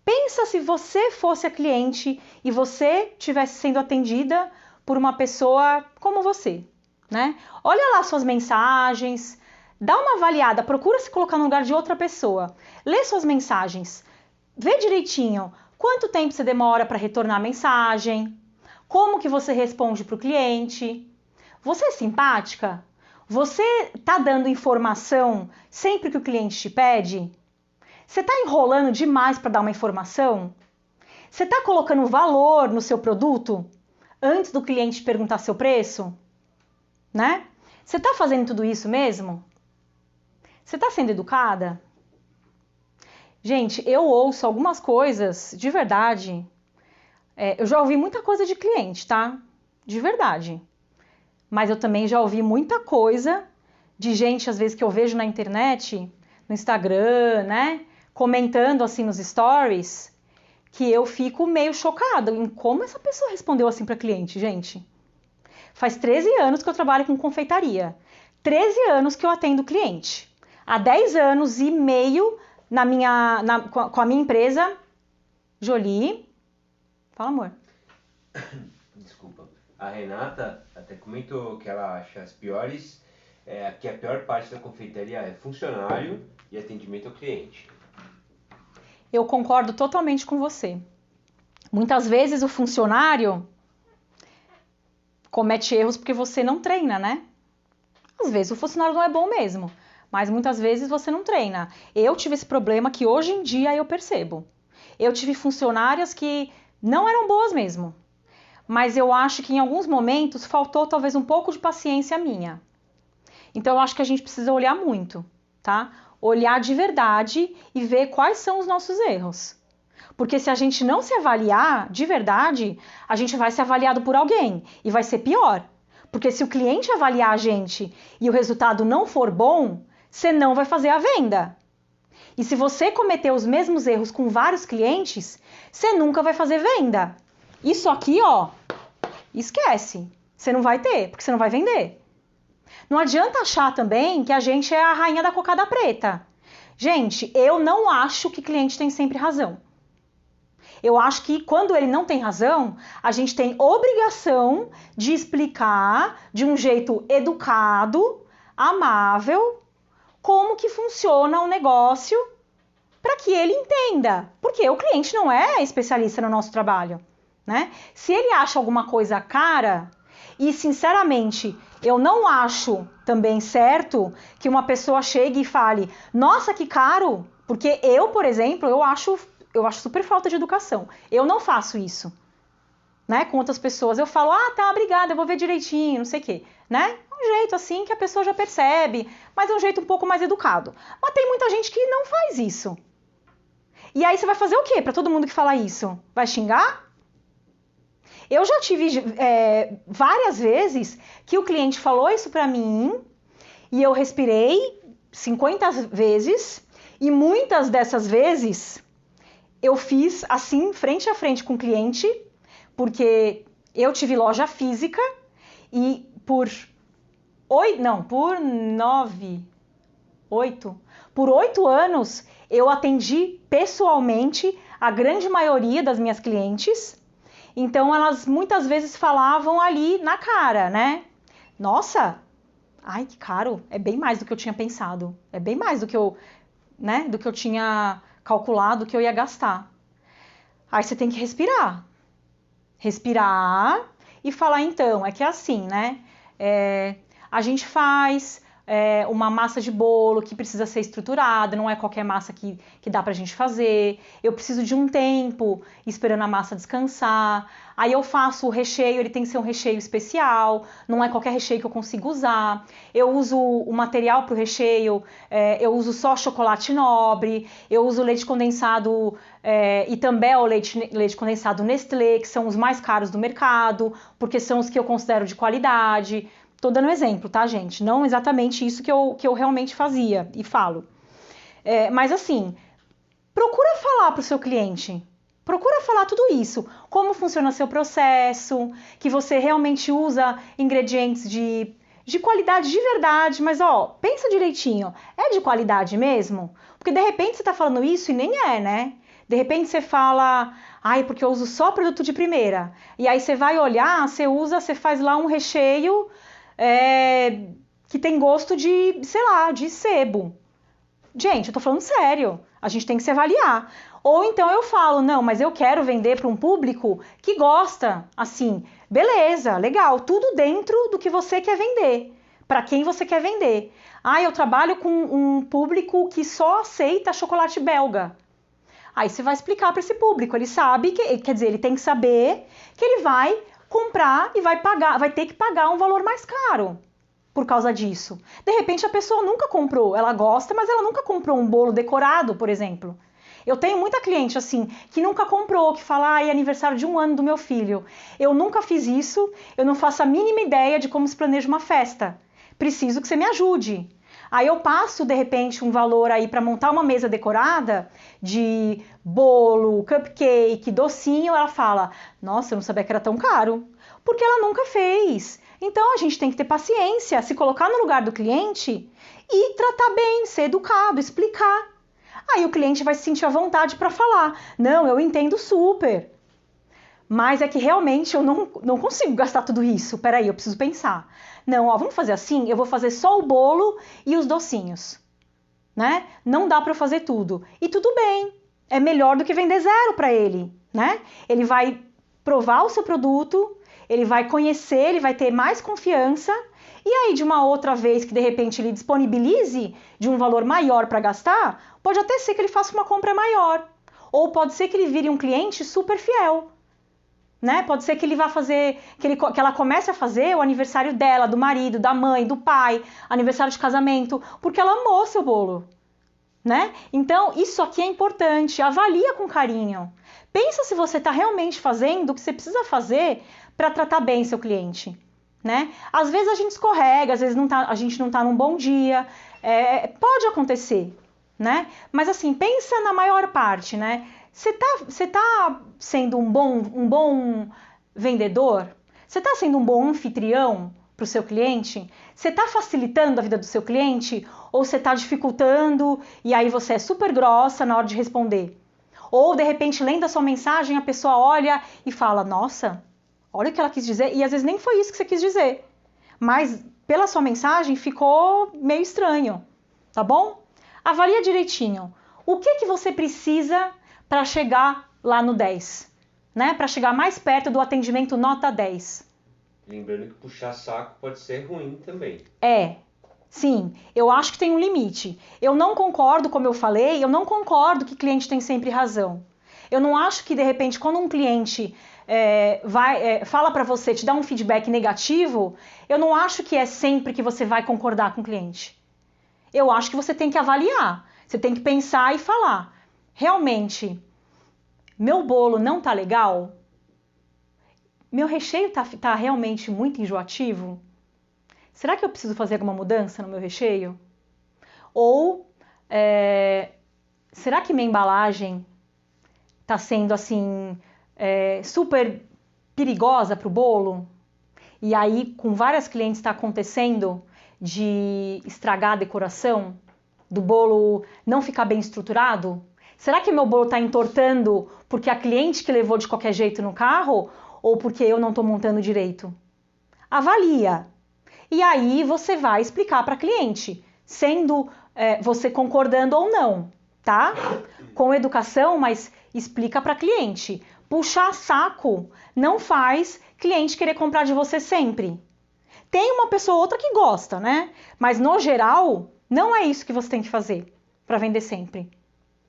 Pensa se você fosse a cliente e você estivesse sendo atendida por uma pessoa como você, né? Olha lá suas mensagens, dá uma avaliada, procura se colocar no lugar de outra pessoa, lê suas mensagens, vê direitinho quanto tempo você demora para retornar a mensagem, como que você responde para o cliente, você é simpática? Você está dando informação sempre que o cliente te pede? Você está enrolando demais para dar uma informação? Você está colocando valor no seu produto antes do cliente perguntar seu preço? Né? Você está fazendo tudo isso mesmo? Você está sendo educada? Gente, eu ouço algumas coisas de verdade. Eu já ouvi muita coisa de cliente, tá? De verdade. Mas eu também já ouvi muita coisa de gente, às vezes, que eu vejo na internet, no Instagram, né? Comentando assim nos stories, que eu fico meio chocada em como essa pessoa respondeu assim para cliente, gente. Faz 13 anos que eu trabalho com confeitaria. 13 anos que eu atendo cliente. Há 10 anos e meio com a minha empresa, Jolie. Fala, amor. Desculpa. A Renata até comentou que ela acha as piores, que a pior parte da confeitaria é funcionário e atendimento ao cliente. Eu concordo totalmente com você. Muitas vezes o funcionário comete erros porque você não treina, né? Às vezes o funcionário não é bom mesmo, mas muitas vezes você não treina. Eu tive esse problema que hoje em dia eu percebo. Eu tive funcionárias que não eram boas mesmo, mas eu acho que em alguns momentos faltou talvez um pouco de paciência minha. Então eu acho que a gente precisa olhar muito, tá? Olhar de verdade e ver quais são os nossos erros. Porque se a gente não se avaliar de verdade, a gente vai ser avaliado por alguém e vai ser pior. Porque se o cliente avaliar a gente e o resultado não for bom, você não vai fazer a venda. E se você cometer os mesmos erros com vários clientes, você nunca vai fazer venda. Isso aqui, ó, esquece. Você não vai ter, porque você não vai vender. Não adianta achar também que a gente é a rainha da cocada preta. Gente, eu não acho que cliente tem sempre razão. Eu acho que quando ele não tem razão, a gente tem obrigação de explicar de um jeito educado, amável, como que funciona o negócio para que ele entenda. Porque o cliente não é especialista no nosso trabalho, né? Se ele acha alguma coisa cara, e sinceramente, eu não acho também certo que uma pessoa chegue e fale, nossa, que caro, porque eu, por exemplo, eu acho super falta de educação. Eu não faço isso, né? Com outras pessoas. Eu falo, tá, obrigada, eu vou ver direitinho, não sei o quê, né? Um jeito assim que a pessoa já percebe, mas é um jeito um pouco mais educado. Mas tem muita gente que não faz isso. E aí você vai fazer o quê para todo mundo que fala isso? Vai xingar? Eu já tive várias vezes que o cliente falou isso para mim e eu respirei 50 vezes e muitas dessas vezes eu fiz assim, frente a frente com o cliente, porque eu tive loja física e por 8 anos eu atendi pessoalmente a grande maioria das minhas clientes. Então elas muitas vezes falavam ali na cara, né? Nossa, ai que caro, é bem mais do que eu tinha pensado, é bem mais do que eu tinha calculado que eu ia gastar. Aí você tem que respirar e falar, então, é que é assim, né? A gente faz uma massa de bolo que precisa ser estruturada, não é qualquer massa que dá pra gente fazer. Eu preciso de um tempo esperando a massa descansar. Aí eu faço o recheio, ele tem que ser um recheio especial, não é qualquer recheio que eu consigo usar. Eu uso o material pro recheio, eu uso só chocolate nobre, eu uso leite condensado e também o leite condensado Nestlé, que são os mais caros do mercado, porque são os que eu considero de qualidade. Tô dando exemplo, tá, gente? Não exatamente isso que eu realmente fazia e falo. Mas assim, procura falar pro seu cliente. Procura falar tudo isso. Como funciona seu processo, que você realmente usa ingredientes de qualidade de verdade. Mas, pensa direitinho. É de qualidade mesmo? Porque, de repente, você tá falando isso e nem é, né? De repente, você fala... porque eu uso só produto de primeira. E aí, você vai olhar, você faz lá um recheio... que tem gosto de, sei lá, de sebo. Gente, eu tô falando sério. A gente tem que se avaliar. Ou então eu falo, não, mas eu quero vender para um público que gosta, assim, beleza, legal, tudo dentro do que você quer vender, para quem você quer vender. Eu trabalho com um público que só aceita chocolate belga. Aí você vai explicar para esse público, ele sabe, quer dizer, ele tem que saber que ele vai comprar e vai ter que pagar um valor mais caro por causa disso. De repente a pessoa nunca comprou, ela gosta, mas ela nunca comprou um bolo decorado, por exemplo. Eu tenho muita cliente assim, que nunca comprou, que fala, é aniversário de 1 ano do meu filho. Eu nunca fiz isso, eu não faço a mínima ideia de como se planeja uma festa. Preciso que você me ajude. Aí eu passo, de repente, um valor aí para montar uma mesa decorada de bolo, cupcake, docinho. Ela fala, nossa, eu não sabia que era tão caro. Porque ela nunca fez. Então a gente tem que ter paciência, se colocar no lugar do cliente e tratar bem, ser educado, explicar. Aí o cliente vai se sentir à vontade para falar, não, eu entendo super, mas é que realmente eu não consigo gastar tudo isso, peraí, eu preciso pensar. Não, ó, vamos fazer assim, eu vou fazer só o bolo e os docinhos, né? Não dá para eu fazer tudo. E tudo bem, é melhor do que vender zero para ele, né? Ele vai provar o seu produto, ele vai conhecer, ele vai ter mais confiança, e aí de uma outra vez que de repente ele disponibilize de um valor maior para gastar, pode até ser que ele faça uma compra maior, ou pode ser que ele vire um cliente super fiel, né? Pode ser que ele vá fazer, que ela comece a fazer o aniversário dela, do marido, da mãe, do pai, aniversário de casamento, porque ela amou seu bolo, né? Então, isso aqui é importante, avalia com carinho. Pensa se você está realmente fazendo o que você precisa fazer para tratar bem seu cliente, né? Às vezes a gente escorrega, às vezes a gente não está num bom dia, pode acontecer, né? Mas assim, pensa na maior parte, né? Você tá sendo um bom vendedor? Você está sendo um bom anfitrião para o seu cliente? Você está facilitando a vida do seu cliente? Ou você está dificultando e aí você é super grossa na hora de responder? Ou de repente, lendo a sua mensagem, a pessoa olha e fala, nossa, olha o que ela quis dizer, e às vezes nem foi isso que você quis dizer. Mas pela sua mensagem ficou meio estranho, tá bom? Avalia direitinho. O que você precisa para chegar lá no 10, né? Para chegar mais perto do atendimento nota 10. Lembrando que puxar saco pode ser ruim também. Sim, eu acho que tem um limite. Eu não concordo, como eu falei, eu não concordo que cliente tem sempre razão. Eu não acho que, de repente, quando um cliente fala para você, te dá um feedback negativo, eu não acho que é sempre que você vai concordar com o cliente. Eu acho que você tem que avaliar, você tem que pensar e falar. Realmente, meu bolo não tá legal? Meu recheio tá realmente muito enjoativo? Será que eu preciso fazer alguma mudança no meu recheio? Ou será que minha embalagem está sendo assim super perigosa para o bolo? E aí, com várias clientes, está acontecendo de estragar a decoração, do bolo não ficar bem estruturado? Será que meu bolo está entortando porque a cliente que levou de qualquer jeito no carro ou porque eu não estou montando direito? Avalia. E aí você vai explicar para a cliente, sendo você concordando ou não, tá? Com educação, mas explica para a cliente. Puxar saco não faz cliente querer comprar de você sempre. Tem uma pessoa ou outra que gosta, né? Mas no geral, não é isso que você tem que fazer para vender sempre,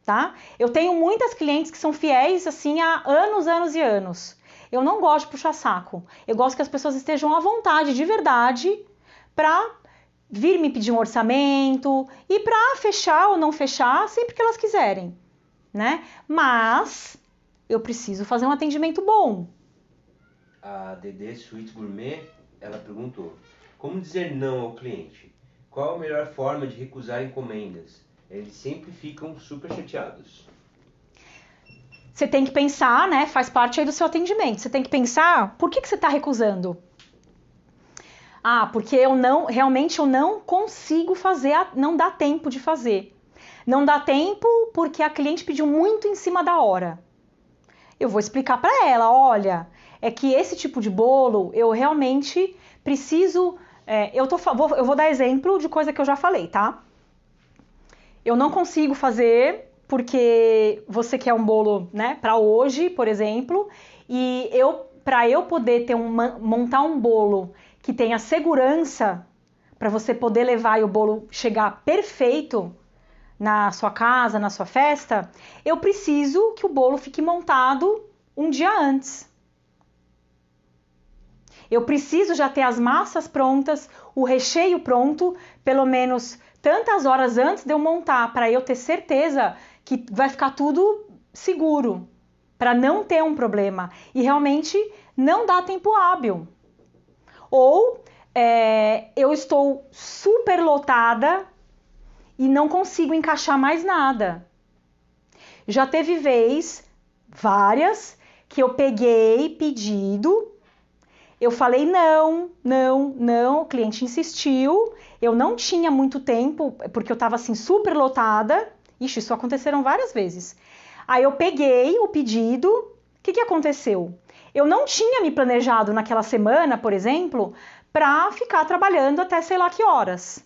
tá? Eu tenho muitas clientes que são fiéis assim há anos, anos e anos. Eu não gosto de puxar saco. Eu gosto que as pessoas estejam à vontade, de verdade, para vir me pedir um orçamento e para fechar ou não fechar sempre que elas quiserem, né? Mas eu preciso fazer um atendimento bom. A Dedê Sweet Gourmet, ela perguntou, como dizer não ao cliente? Qual a melhor forma de recusar encomendas? Eles sempre ficam super chateados. Você tem que pensar, né? Faz parte aí do seu atendimento. Você tem que pensar, por que você está recusando? Ah, porque realmente eu não consigo fazer, não dá tempo de fazer. Não dá tempo porque a cliente pediu muito em cima da hora. Eu vou explicar para ela, olha, é que esse tipo de bolo eu realmente preciso... eu vou dar exemplo de coisa que eu já falei, tá? Eu não consigo fazer porque você quer um bolo, né, para hoje, por exemplo, e para eu poder montar um bolo que tenha segurança para você poder levar e o bolo chegar perfeito na sua casa, na sua festa, eu preciso que o bolo fique montado um dia antes. Eu preciso já ter as massas prontas, o recheio pronto, pelo menos tantas horas antes de eu montar, para eu ter certeza que vai ficar tudo seguro, para não ter um problema. E realmente não dá tempo hábil. Ou eu estou super lotada e não consigo encaixar mais nada. Já teve várias, que eu peguei pedido, eu falei não, o cliente insistiu, eu não tinha muito tempo, porque eu estava assim super lotada, Ixi, isso aconteceram várias vezes. Aí eu peguei o pedido, o que aconteceu? Eu não tinha me planejado naquela semana, por exemplo, para ficar trabalhando até sei lá que horas.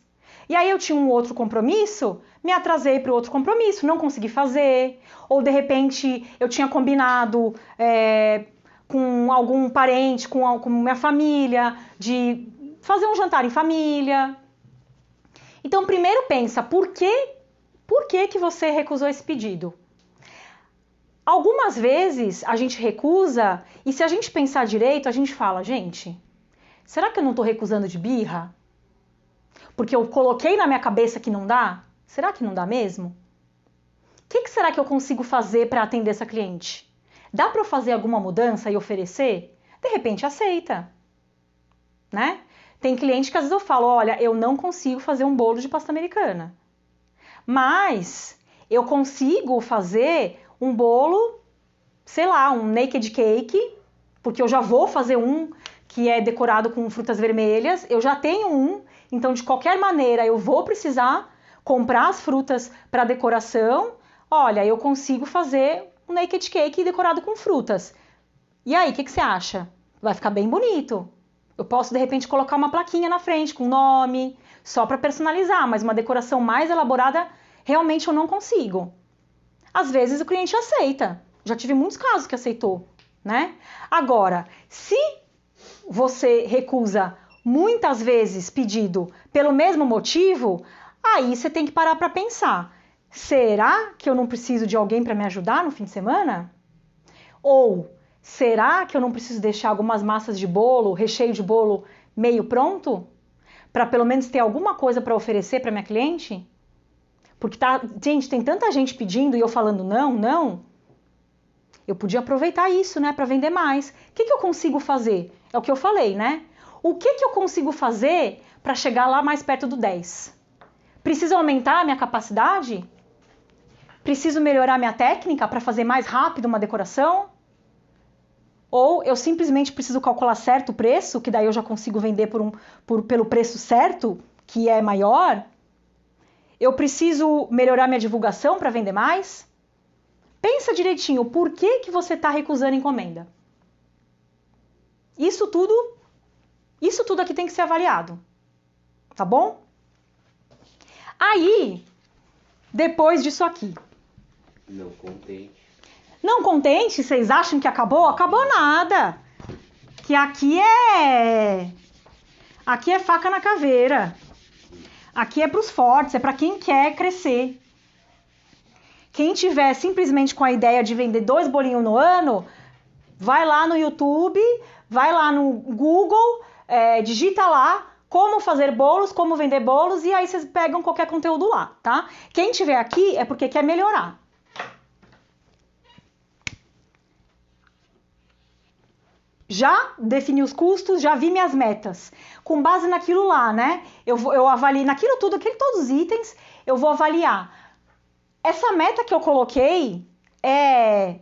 E aí eu tinha um outro compromisso, me atrasei para o outro compromisso, não consegui fazer. Ou de repente eu tinha combinado com algum parente, com minha família, de fazer um jantar em família. Então primeiro pensa, por que você recusou esse pedido? Algumas vezes a gente recusa e se a gente pensar direito, a gente fala, gente, será que eu não estou recusando de birra? Porque eu coloquei na minha cabeça que não dá? Será que não dá mesmo? O que será que eu consigo fazer para atender essa cliente? Dá para eu fazer alguma mudança e oferecer? De repente aceita, né? Tem cliente que às vezes eu falo, olha, eu não consigo fazer um bolo de pasta americana, mas eu consigo fazer um bolo, sei lá, um naked cake, porque eu já vou fazer um que é decorado com frutas vermelhas, eu já tenho um, então de qualquer maneira eu vou precisar comprar as frutas para decoração. Olha, eu consigo fazer um naked cake decorado com frutas. E aí, o que você acha? Vai ficar bem bonito. Eu posso, de repente, colocar uma plaquinha na frente com nome, só para personalizar, mas uma decoração mais elaborada, realmente eu não consigo. Às vezes o cliente aceita. Já tive muitos casos que aceitou, né? Agora, se você recusa muitas vezes pedido pelo mesmo motivo, aí você tem que parar para pensar. Será que eu não preciso de alguém para me ajudar no fim de semana? Ou será que eu não preciso deixar algumas massas de bolo, recheio de bolo meio pronto? Para pelo menos ter alguma coisa para oferecer para minha cliente? Porque gente, tem tanta gente pedindo e eu falando não. Eu podia aproveitar isso, né, para vender mais. O que eu consigo fazer? É o que eu falei, né? O que eu consigo fazer para chegar lá mais perto do 10? Preciso aumentar a minha capacidade? Preciso melhorar minha técnica para fazer mais rápido uma decoração? Ou eu simplesmente preciso calcular certo o preço, que daí eu já consigo vender pelo preço certo, que é maior? Eu preciso melhorar minha divulgação para vender mais? Pensa direitinho, por que você está recusando encomenda? Isso tudo aqui tem que ser avaliado, tá bom? Aí, depois disso aqui. Não contente. Não contente? Vocês acham que acabou? Acabou nada. Que aqui é faca na caveira. Aqui é para os fortes, é para quem quer crescer. Quem tiver simplesmente com a ideia de vender 2 bolinhos no ano, vai lá no YouTube, vai lá no Google, digita lá como fazer bolos, como vender bolos, e aí vocês pegam qualquer conteúdo lá, tá? Quem tiver aqui é porque quer melhorar. Já defini os custos, já vi minhas metas. Com base naquilo lá, né? Eu avalio naquilo tudo, todos os itens, eu vou avaliar. Essa meta que eu coloquei é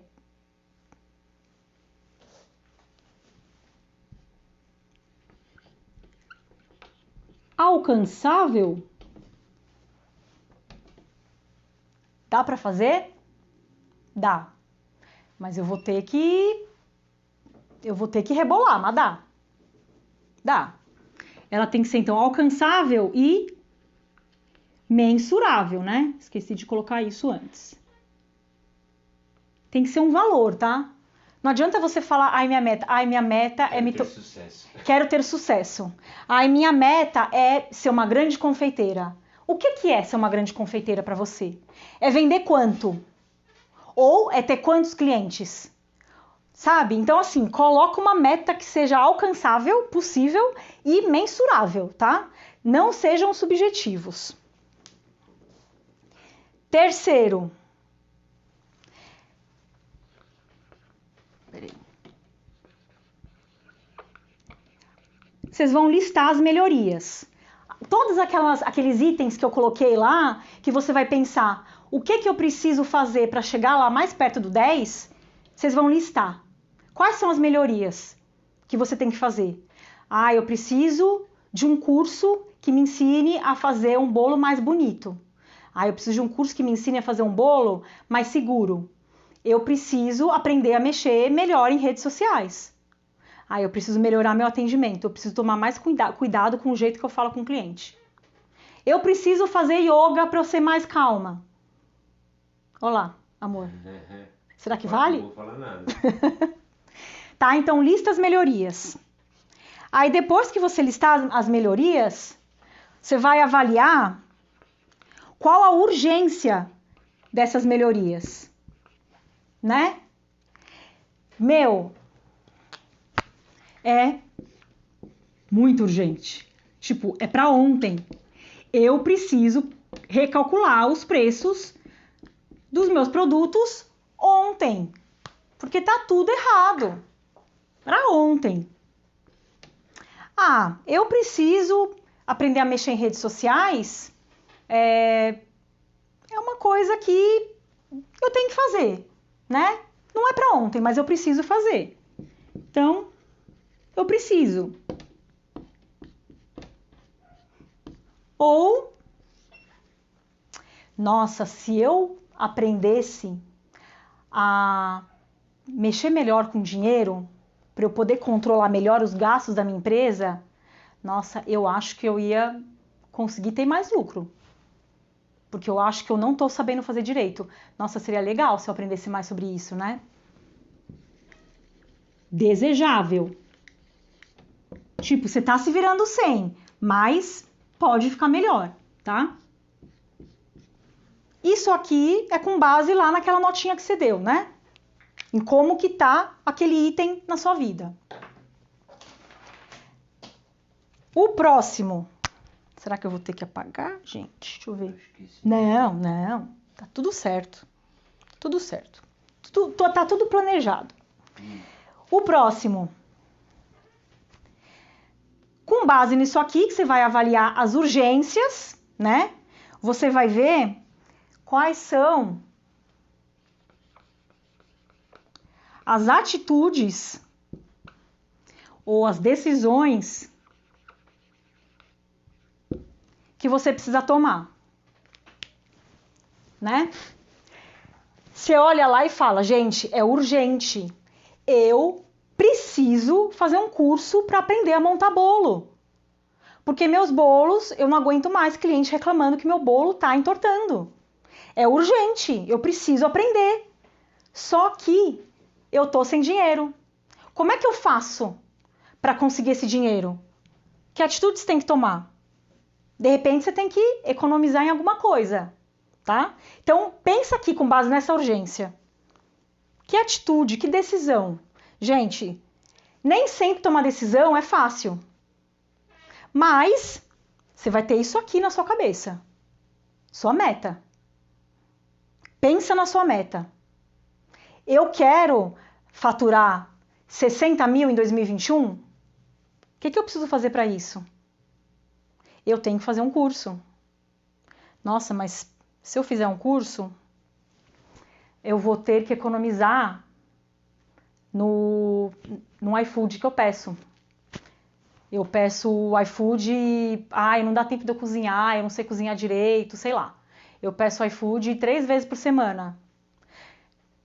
alcançável? Dá para fazer? Dá. Mas eu vou ter que rebolar, mas dá. Dá. Ela tem que ser, então, alcançável e mensurável, né? Esqueci de colocar isso antes. Tem que ser um valor, tá? Não adianta você falar, minha meta é ter sucesso. Quero ter sucesso. Minha meta é ser uma grande confeiteira. O que é ser uma grande confeiteira para você? É vender quanto? Ou é ter quantos clientes? Sabe? Então, assim, coloca uma meta que seja alcançável, possível e mensurável, tá? Não sejam subjetivos. Terceiro. Vocês vão listar as melhorias. Todos aqueles itens que eu coloquei lá, que você vai pensar, o que eu preciso fazer para chegar lá mais perto do 10, vocês vão listar. Quais são as melhorias que você tem que fazer? Eu preciso de um curso que me ensine a fazer um bolo mais bonito. Eu preciso de um curso que me ensine a fazer um bolo mais seguro. Eu preciso aprender a mexer melhor em redes sociais. Eu preciso melhorar meu atendimento. Eu preciso tomar mais cuidado com o jeito que eu falo com o cliente. Eu preciso fazer yoga para eu ser mais calma. Olá, amor. Será que vale? Não vou falar nada. Tá, então lista as melhorias. Aí depois que você listar as melhorias, você vai avaliar qual a urgência dessas melhorias, né? É muito urgente. Tipo, é para ontem. Eu preciso recalcular os preços dos meus produtos ontem, porque tá tudo errado. Para ontem. Eu preciso aprender a mexer em redes sociais. É uma coisa que eu tenho que fazer, né? Não é para ontem, mas eu preciso fazer. Então, eu preciso. Ou, nossa, se eu aprendesse a mexer melhor com dinheiro, para eu poder controlar melhor os gastos da minha empresa, nossa, eu acho que eu ia conseguir ter mais lucro. Porque eu acho que eu não estou sabendo fazer direito. Nossa, seria legal se eu aprendesse mais sobre isso, né? Desejável. Tipo, você tá se virando 100, mas pode ficar melhor, tá? Isso aqui é com base lá naquela notinha que você deu, né? Em como que tá aquele item na sua vida. O próximo. Será que eu vou ter que apagar, gente? Deixa eu ver. Não. Tá tudo certo. Tudo certo. Tá tudo planejado. O próximo. Com base nisso aqui, que você vai avaliar as urgências, né? Você vai ver quais são as atitudes ou as decisões que você precisa tomar, né? Você olha lá e fala, gente, é urgente. Eu preciso fazer um curso para aprender a montar bolo. Porque meus bolos, eu não aguento mais cliente reclamando que meu bolo tá entortando. É urgente, eu preciso aprender. Só que eu tô sem dinheiro. Como é que eu faço para conseguir esse dinheiro? Que atitudes tem que tomar? De repente você tem que economizar em alguma coisa, tá? Então pensa aqui com base nessa urgência. Que atitude, que decisão? Gente, nem sempre tomar decisão é fácil. Mas você vai ter isso aqui na sua cabeça. Sua meta. Pensa na sua meta. Eu quero faturar 60 mil em 2021? O que eu preciso fazer para isso? Eu tenho que fazer um curso. Nossa, mas se eu fizer um curso, eu vou ter que economizar no iFood que eu peço. Eu peço o iFood, não dá tempo de eu cozinhar, eu não sei cozinhar direito, sei lá. Eu peço o iFood 3 vezes por semana.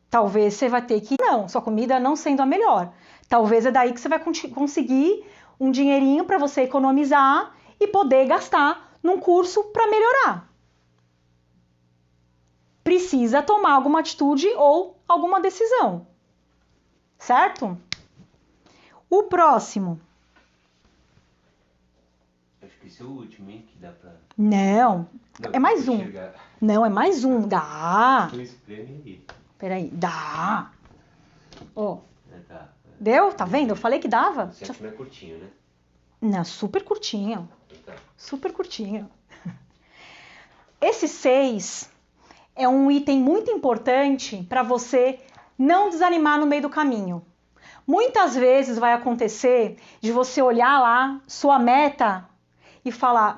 Talvez você vai ter que... Não, sua comida não sendo a melhor. Talvez é daí que você vai conseguir um dinheirinho para você economizar e poder gastar num curso para melhorar. Precisa tomar alguma atitude ou alguma decisão. Certo? O próximo. Acho que esse é o último, hein? Que dá pra... Não, é mais um. Enxergar. Não, é mais um. Dá. Tu espreme aí. Peraí, dá. Ó. Tá. Deu? Tá vendo? Eu falei que dava. Sempre não é curtinho, né? Não, super curtinho. Tá. Super curtinho. Esse 6 é um item muito importante para você não desanimar no meio do caminho. Muitas vezes vai acontecer de você olhar lá sua meta e falar,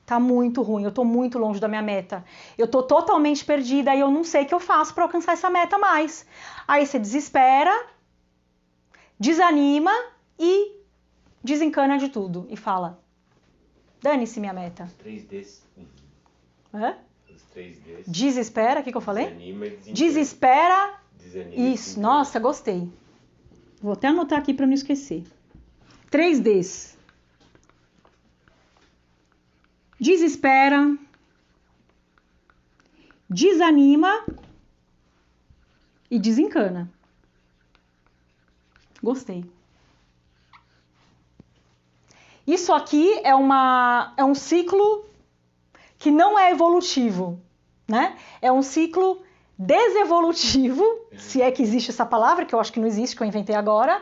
tá muito ruim, eu tô muito longe da minha meta. Eu tô totalmente perdida e eu não sei o que eu faço para alcançar essa meta mais. Aí você desespera, desanima e desencana de tudo e fala, dane-se minha meta. 3 desses. Hã? Os 3 Ds. Desespera, o que eu falei? Desanima e desencana. Desespera. Desanima Isso, nossa, gostei. Vou até anotar aqui para não esquecer. 3 Ds. Desespera. Desanima e desencana. Gostei. Isso aqui é um ciclo que não é evolutivo, né? É um ciclo desevolutivo, se é que existe essa palavra, que eu acho que não existe, que eu inventei agora,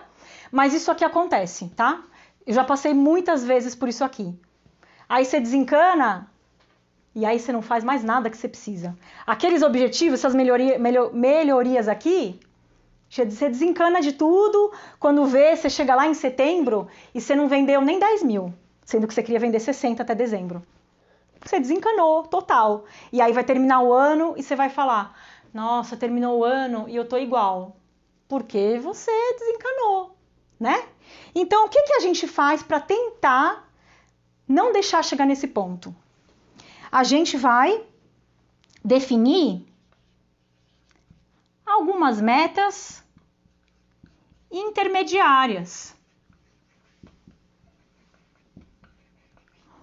mas isso aqui acontece, tá? Eu já passei muitas vezes por isso aqui. Aí você desencana e aí você não faz mais nada que você precisa. Aqueles objetivos, essas melhorias aqui, você desencana de tudo, quando vê, você chega lá em setembro e você não vendeu nem 10 mil, sendo que você queria vender 60 até dezembro. Você desencanou, total. E aí vai terminar o ano e você vai falar, nossa, terminou o ano e eu tô igual. Porque você desencanou, né? Então, o que a gente faz para tentar não deixar chegar nesse ponto? A gente vai definir algumas metas intermediárias.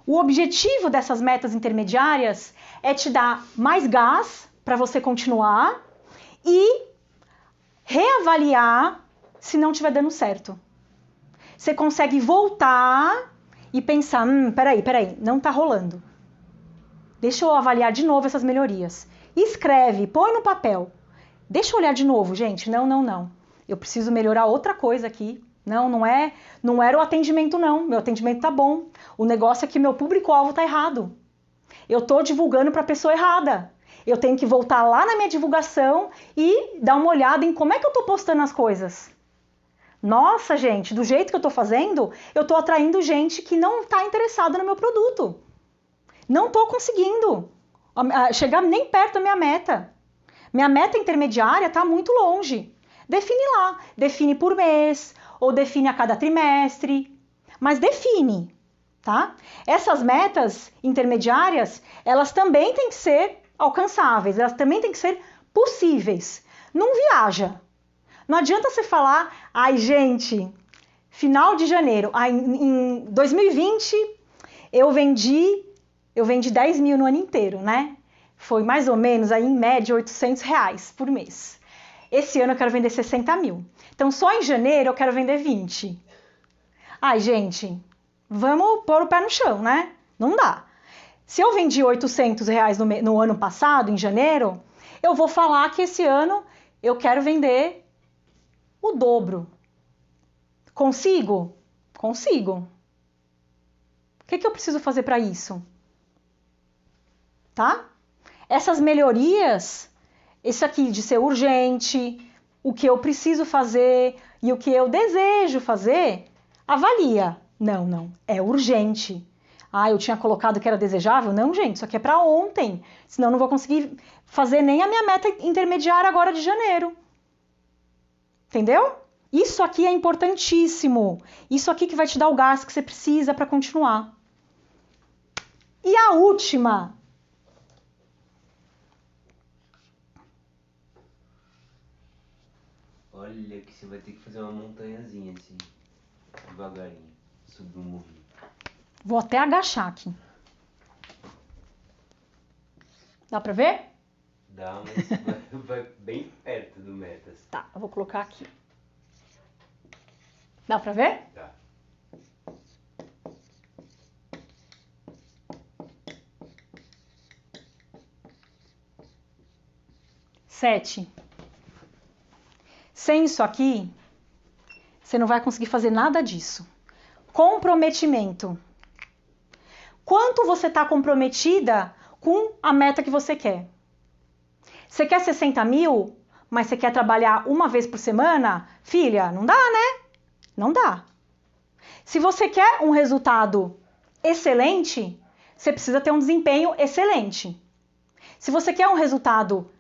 O objetivo dessas metas intermediárias é te dar mais gás para você continuar e reavaliar se não estiver dando certo. Você consegue voltar e pensar, peraí, não está rolando. Deixa eu avaliar de novo essas melhorias. Escreve, põe no papel. Deixa eu olhar de novo, gente. Não. Eu preciso melhorar outra coisa aqui. Não era o atendimento, não. Meu atendimento tá bom. O negócio é que meu público-alvo tá errado. Eu tô divulgando para a pessoa errada. Eu tenho que voltar lá na minha divulgação e dar uma olhada em como é que eu tô postando as coisas. Nossa, gente, do jeito que eu tô fazendo, eu tô atraindo gente que não tá interessada no meu produto. Não tô conseguindo chegar nem perto da minha meta. Minha meta intermediária tá muito longe. Define lá. Define por mês ou define a cada trimestre. Mas define, tá? Essas metas intermediárias, elas também têm que ser alcançáveis. Elas também têm que ser possíveis. Não viaja. Não adianta você falar, ai, gente, final de janeiro, em 2020 eu vendi 10 mil no ano inteiro, né? Foi mais ou menos aí em média R$800 por mês. Esse ano eu quero vender 60 mil. Então só em janeiro eu quero vender 20. Ai, gente, vamos pôr o pé no chão, né? Não dá. Se eu vendi R$800 no ano passado, em janeiro, eu vou falar que esse ano eu quero vender o dobro. Consigo? Consigo. O que eu preciso fazer para isso? Tá? Essas melhorias, isso aqui de ser urgente, o que eu preciso fazer e o que eu desejo fazer, avalia. Não, é urgente. Ah, eu tinha colocado que era desejável? Não, gente, isso aqui é para ontem. Senão eu não vou conseguir fazer nem a minha meta intermediária agora de janeiro. Entendeu? Isso aqui é importantíssimo. Isso aqui que vai te dar o gás que você precisa para continuar. E a última. Olha que você vai ter que fazer uma montanhazinha assim, devagarinho, subir um morrinho. Vou até agachar aqui. Dá pra ver? Dá, mas vai bem perto do metas. Tá, eu vou colocar aqui. Dá pra ver? Dá. Sete. Sem isso aqui, você não vai conseguir fazer nada disso. Comprometimento. Quanto você está comprometida com a meta que você quer? Você quer 60 mil, mas você quer trabalhar uma vez por semana? Filha, não dá, né? Não dá. Se você quer um resultado excelente, você precisa ter um desempenho excelente. Se você quer um resultado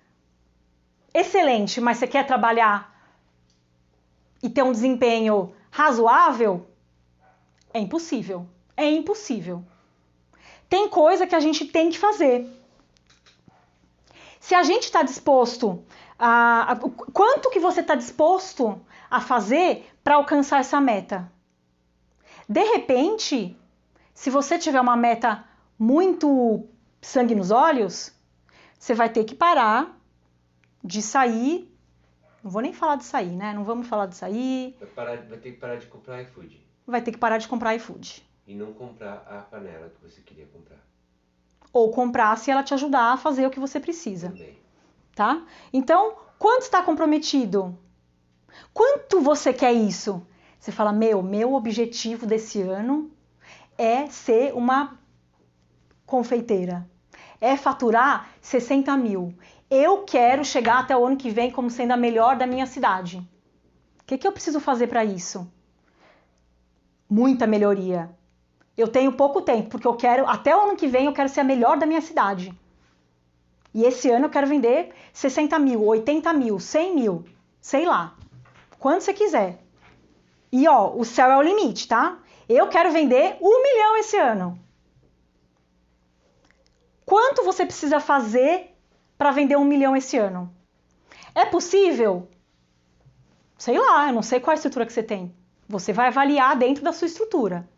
excelente, mas você quer trabalhar e ter um desempenho razoável, é impossível. É impossível. Tem coisa que a gente tem que fazer. Se a gente está disposto quanto que você está disposto a fazer para alcançar essa meta? De repente, se você tiver uma meta muito sangue nos olhos, você vai ter que parar de sair. Não vou nem falar de sair, né? Não vamos falar de sair. Vai ter que parar de comprar iFood. Vai ter que parar de comprar iFood. E não comprar a panela que você queria comprar. Ou comprar se ela te ajudar a fazer o que você precisa. Também. Tá? Então, quanto está comprometido? Quanto você quer isso? Você fala, meu objetivo desse ano é ser uma confeiteira. É faturar 60 mil. Eu quero chegar até o ano que vem como sendo a melhor da minha cidade. O que eu preciso fazer para isso? Muita melhoria. Eu tenho pouco tempo, porque eu quero, até o ano que vem, eu quero ser a melhor da minha cidade. E esse ano eu quero vender 60 mil, 80 mil, 100 mil, sei lá. Quanto você quiser. E ó, o céu é o limite, tá? Eu quero vender 1 milhão esse ano. Quanto você precisa fazer para vender 1 milhão esse ano? É possível? Sei lá, eu não sei qual a estrutura que você tem. Você vai avaliar dentro da sua estrutura.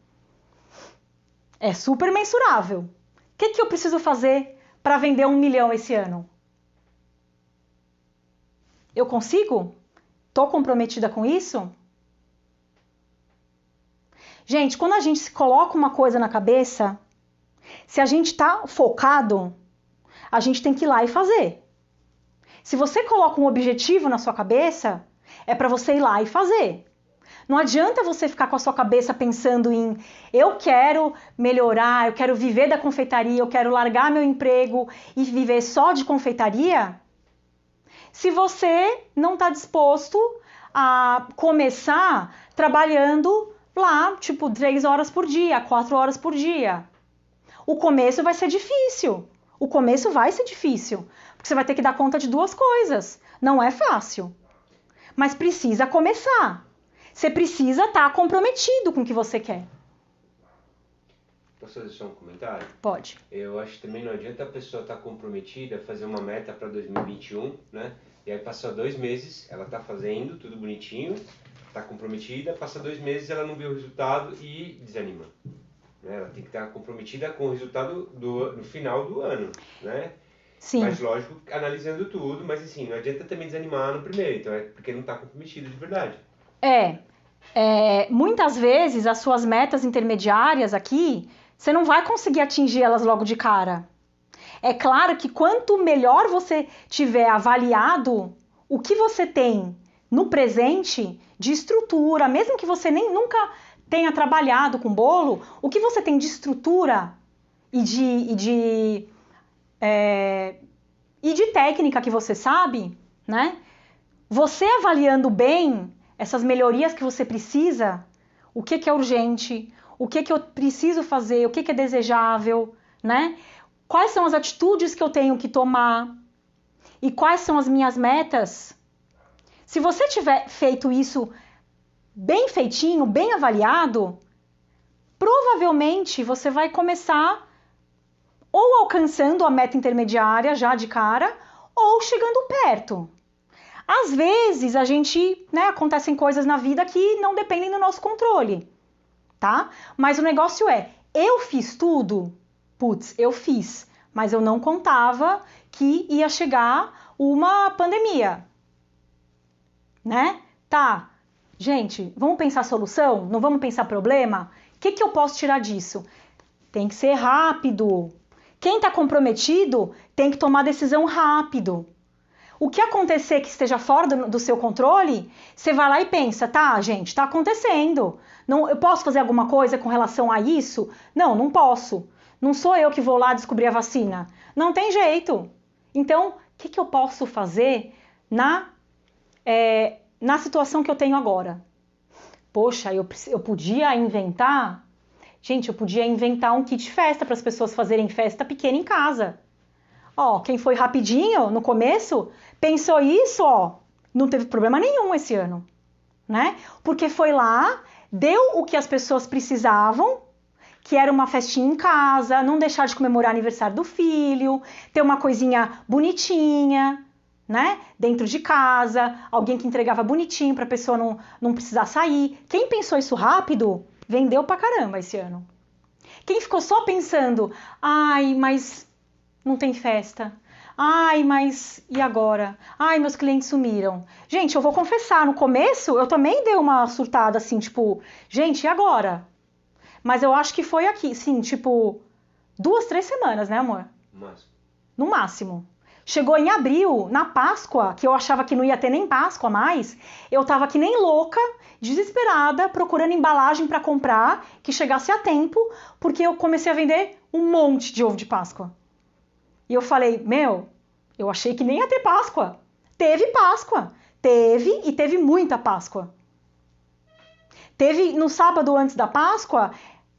É super mensurável. O que eu preciso fazer para vender 1 milhão esse ano? Eu consigo? Estou comprometida com isso? Gente, quando a gente se coloca uma coisa na cabeça, se a gente está focado, a gente tem que ir lá e fazer. Se você coloca um objetivo na sua cabeça, é para você ir lá e fazer. Não adianta você ficar com a sua cabeça pensando em eu quero melhorar, eu quero viver da confeitaria, eu quero largar meu emprego e viver só de confeitaria, se você não está disposto a começar trabalhando lá, tipo, 3 horas por dia, 4 horas por dia. O começo vai ser difícil. O começo vai ser difícil, porque você vai ter que dar conta de 2 coisas. Não é fácil, mas precisa começar. Você precisa estar comprometido com o que você quer. Posso fazer só um comentário? Pode. Eu acho que também não adianta a pessoa estar comprometida, fazer uma meta para 2021, né? E aí passa 2 meses, ela está fazendo tudo bonitinho, está comprometida, passa 2 meses, ela não vê o resultado e desanima. Né? Ela tem que estar comprometida com o resultado no final do ano, né? Sim. Mas lógico, analisando tudo, mas assim, não adianta também desanimar no primeiro, então é porque não está comprometido de verdade. Muitas vezes as suas metas intermediárias aqui, você não vai conseguir atingir elas logo de cara. É claro que quanto melhor você tiver avaliado o que você tem no presente de estrutura, mesmo que você nem nunca tenha trabalhado com bolo, o que você tem de estrutura e de técnica que você sabe, né? Você avaliando bem essas melhorias que você precisa, o que é urgente, o que eu preciso fazer, o que é desejável, né? Quais são as atitudes que eu tenho que tomar e quais são as minhas metas. Se você tiver feito isso bem feitinho, bem avaliado, provavelmente você vai começar ou alcançando a meta intermediária já de cara ou chegando perto. Às vezes a gente, acontecem coisas na vida que não dependem do nosso controle, tá? Mas o negócio é, eu fiz tudo? Putz, eu fiz, mas eu não contava que ia chegar uma pandemia, né? Tá, gente, vamos pensar solução? Não vamos pensar problema? O que eu posso tirar disso? Tem que ser rápido. Quem está comprometido tem que tomar decisão rápido. O que acontecer que esteja fora do seu controle, você vai lá e pensa, tá, gente, está acontecendo. Não, eu posso fazer alguma coisa com relação a isso? Não, não posso. Não sou eu que vou lá descobrir a vacina. Não tem jeito. Então, o que eu posso fazer na situação que eu tenho agora? Poxa, eu podia inventar... Gente, eu podia inventar um kit festa para as pessoas fazerem festa pequena em casa. Ó, quem foi rapidinho no começo, pensou isso, ó, não teve problema nenhum esse ano, né? Porque foi lá, deu o que as pessoas precisavam, que era uma festinha em casa, não deixar de comemorar o aniversário do filho, ter uma coisinha bonitinha, né? Dentro de casa, alguém que entregava bonitinho para a pessoa não precisar sair. Quem pensou isso rápido, vendeu pra caramba esse ano. Quem ficou só pensando, ai, mas não tem festa. Ai, mas e agora? Ai, meus clientes sumiram. Gente, eu vou confessar, no começo eu também dei uma surtada assim, tipo, gente, e agora? Mas eu acho que foi aqui, sim, tipo, 2, 3 semanas, né, amor? No máximo. Chegou em abril, na Páscoa, que eu achava que não ia ter nem Páscoa mais, eu tava que nem louca, desesperada, procurando embalagem para comprar, que chegasse a tempo, porque eu comecei a vender um monte de ovo de Páscoa. E eu falei, eu achei que nem ia ter Páscoa. Teve Páscoa. Teve, e teve muita Páscoa. Teve no sábado antes da Páscoa,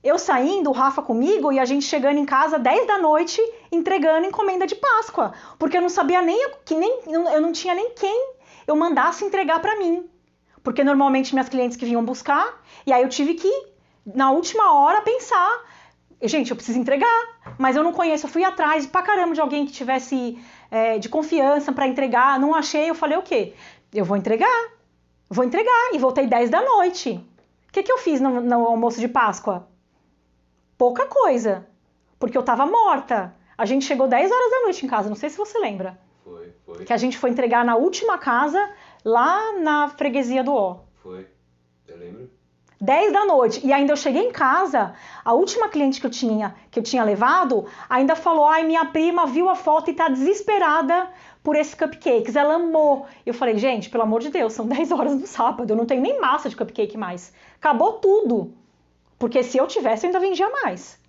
eu saindo, o Rafa comigo, e a gente chegando em casa 10 da noite, entregando encomenda de Páscoa. Porque eu não sabia eu não tinha nem quem eu mandasse entregar para mim. Porque normalmente minhas clientes que vinham buscar, e aí eu tive que, na última hora, pensar, gente, eu preciso entregar, mas eu não conheço, eu fui atrás pra caramba de alguém que tivesse de confiança para entregar, não achei, eu falei o quê? Eu vou entregar, e voltei 10 da noite. O que eu fiz no almoço de Páscoa? Pouca coisa, porque eu tava morta. A gente chegou 10 horas da noite em casa, não sei se você lembra. Foi. Que a gente foi entregar na última casa, lá na freguesia do Ó. Foi, eu lembro. 10 da noite, e ainda eu cheguei em casa, a última cliente que eu tinha levado, ainda falou, ai, minha prima viu a foto e tá desesperada por esses cupcakes, ela amou. Eu falei, gente, pelo amor de Deus, são 10 horas no sábado, eu não tenho nem massa de cupcake mais. Acabou tudo, porque se eu tivesse, eu ainda vendia mais.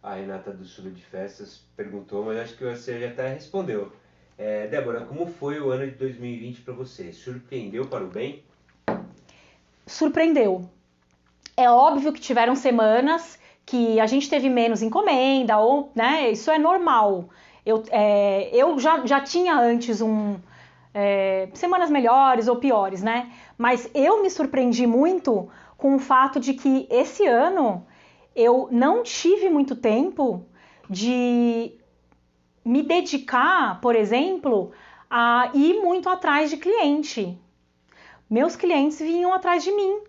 A Renata do Sul de Festas perguntou, mas acho que você já até respondeu. Débora, como foi o ano de 2020 para você? Surpreendeu para o bem? Surpreendeu. É óbvio que tiveram semanas que a gente teve menos encomenda, ou, né, isso é normal. Eu já tinha antes semanas melhores ou piores, né? Mas eu me surpreendi muito com o fato de que esse ano eu não tive muito tempo de me dedicar, por exemplo, a ir muito atrás de cliente. Meus clientes vinham atrás de mim.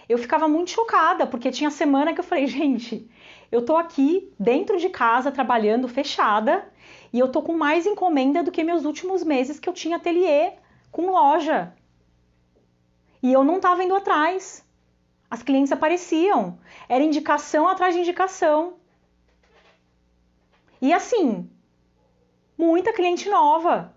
Eu ficava muito chocada, porque tinha semana que eu falei, gente, eu tô aqui dentro de casa trabalhando fechada e eu tô com mais encomenda do que meus últimos meses que eu tinha ateliê com loja. E eu não tava indo atrás. As clientes apareciam. Era indicação atrás de indicação. E assim, muita cliente nova.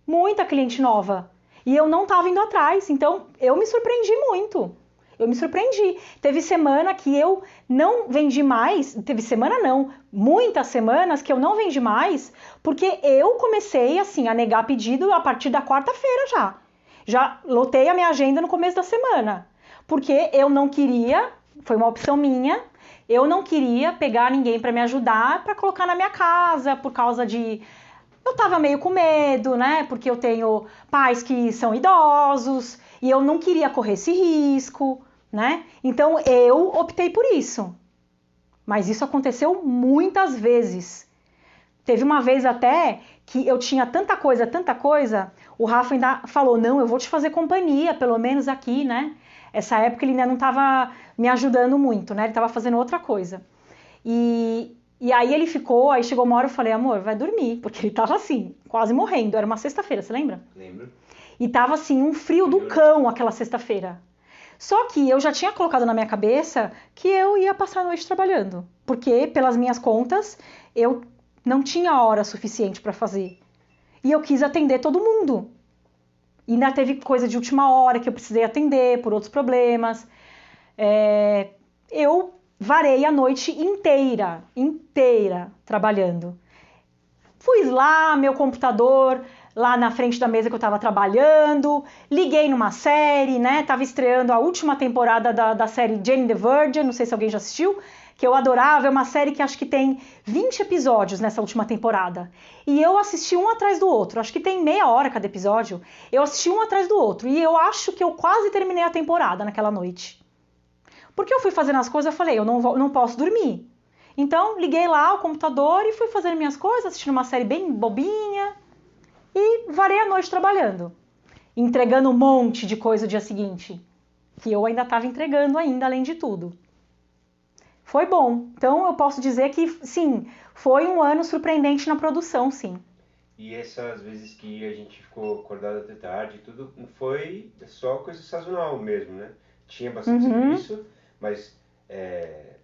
Muita cliente nova. E eu não tava indo atrás. Então, eu me surpreendi muito. Eu me surpreendi. Teve semana que eu não vendi mais. Teve semana não. Muitas semanas que eu não vendi mais. Porque eu comecei, assim, a negar pedido a partir da quarta-feira já. Já lotei a minha agenda no começo da semana. Porque eu não queria, foi uma opção minha, eu não queria pegar ninguém para me ajudar para colocar na minha casa por causa de... Eu tava meio com medo, né? Porque eu tenho pais que são idosos e eu não queria correr esse risco, né? Então eu optei por isso. Mas isso aconteceu muitas vezes. Teve uma vez até que eu tinha tanta coisa, o Rafa ainda falou, não, eu vou te fazer companhia, pelo menos aqui, né? Essa época ele ainda não estava me ajudando muito, né? Ele estava fazendo outra coisa. E aí ele ficou, aí chegou uma hora eu falei, amor, vai dormir, porque ele estava assim, quase morrendo. Era uma sexta-feira, você lembra? Lembro. E tava assim, um frio do cão aquela sexta-feira. Só que eu já tinha colocado na minha cabeça que eu ia passar a noite trabalhando. Porque, pelas minhas contas, eu não tinha hora suficiente para fazer. E eu quis atender todo mundo. E ainda teve coisa de última hora que eu precisei atender por outros problemas. Eu varei a noite inteira trabalhando. Fui lá, meu computador, lá na frente da mesa que eu estava trabalhando, liguei numa série, né? Tava estreando a última temporada da série Jane the Virgin, não sei se alguém já assistiu, que eu adorava, é uma série que acho que tem 20 episódios nessa última temporada. E eu assisti um atrás do outro, acho que tem meia hora cada episódio, eu assisti um atrás do outro, e eu acho que eu quase terminei a temporada naquela noite. Porque eu fui fazendo as coisas, eu falei, eu não posso dormir. Então, liguei lá o computador e fui fazendo minhas coisas, assistindo uma série bem bobinha e varei a noite trabalhando, entregando um monte de coisa o dia seguinte, que eu ainda estava entregando ainda, além de tudo. Foi bom. Então, eu posso dizer que, sim, foi um ano surpreendente na produção, sim. E essas vezes que a gente ficou acordado até tarde, tudo foi só coisa sazonal mesmo, né? Tinha bastante serviço, mas é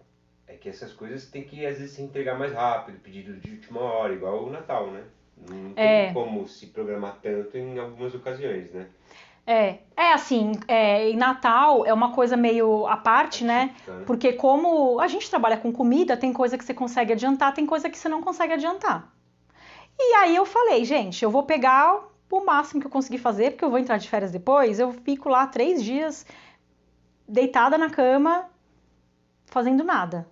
que essas coisas tem que às vezes se entregar mais rápido, pedido de última hora, igual o Natal, né? Não tem como se programar tanto em algumas ocasiões, né? Assim, em Natal é uma coisa meio à parte, né? Porque como a gente trabalha com comida, tem coisa que você consegue adiantar, tem coisa que você não consegue adiantar. E aí eu falei, gente, eu vou pegar o máximo que eu conseguir fazer, porque eu vou entrar de férias depois, eu fico lá 3 dias deitada na cama, fazendo nada.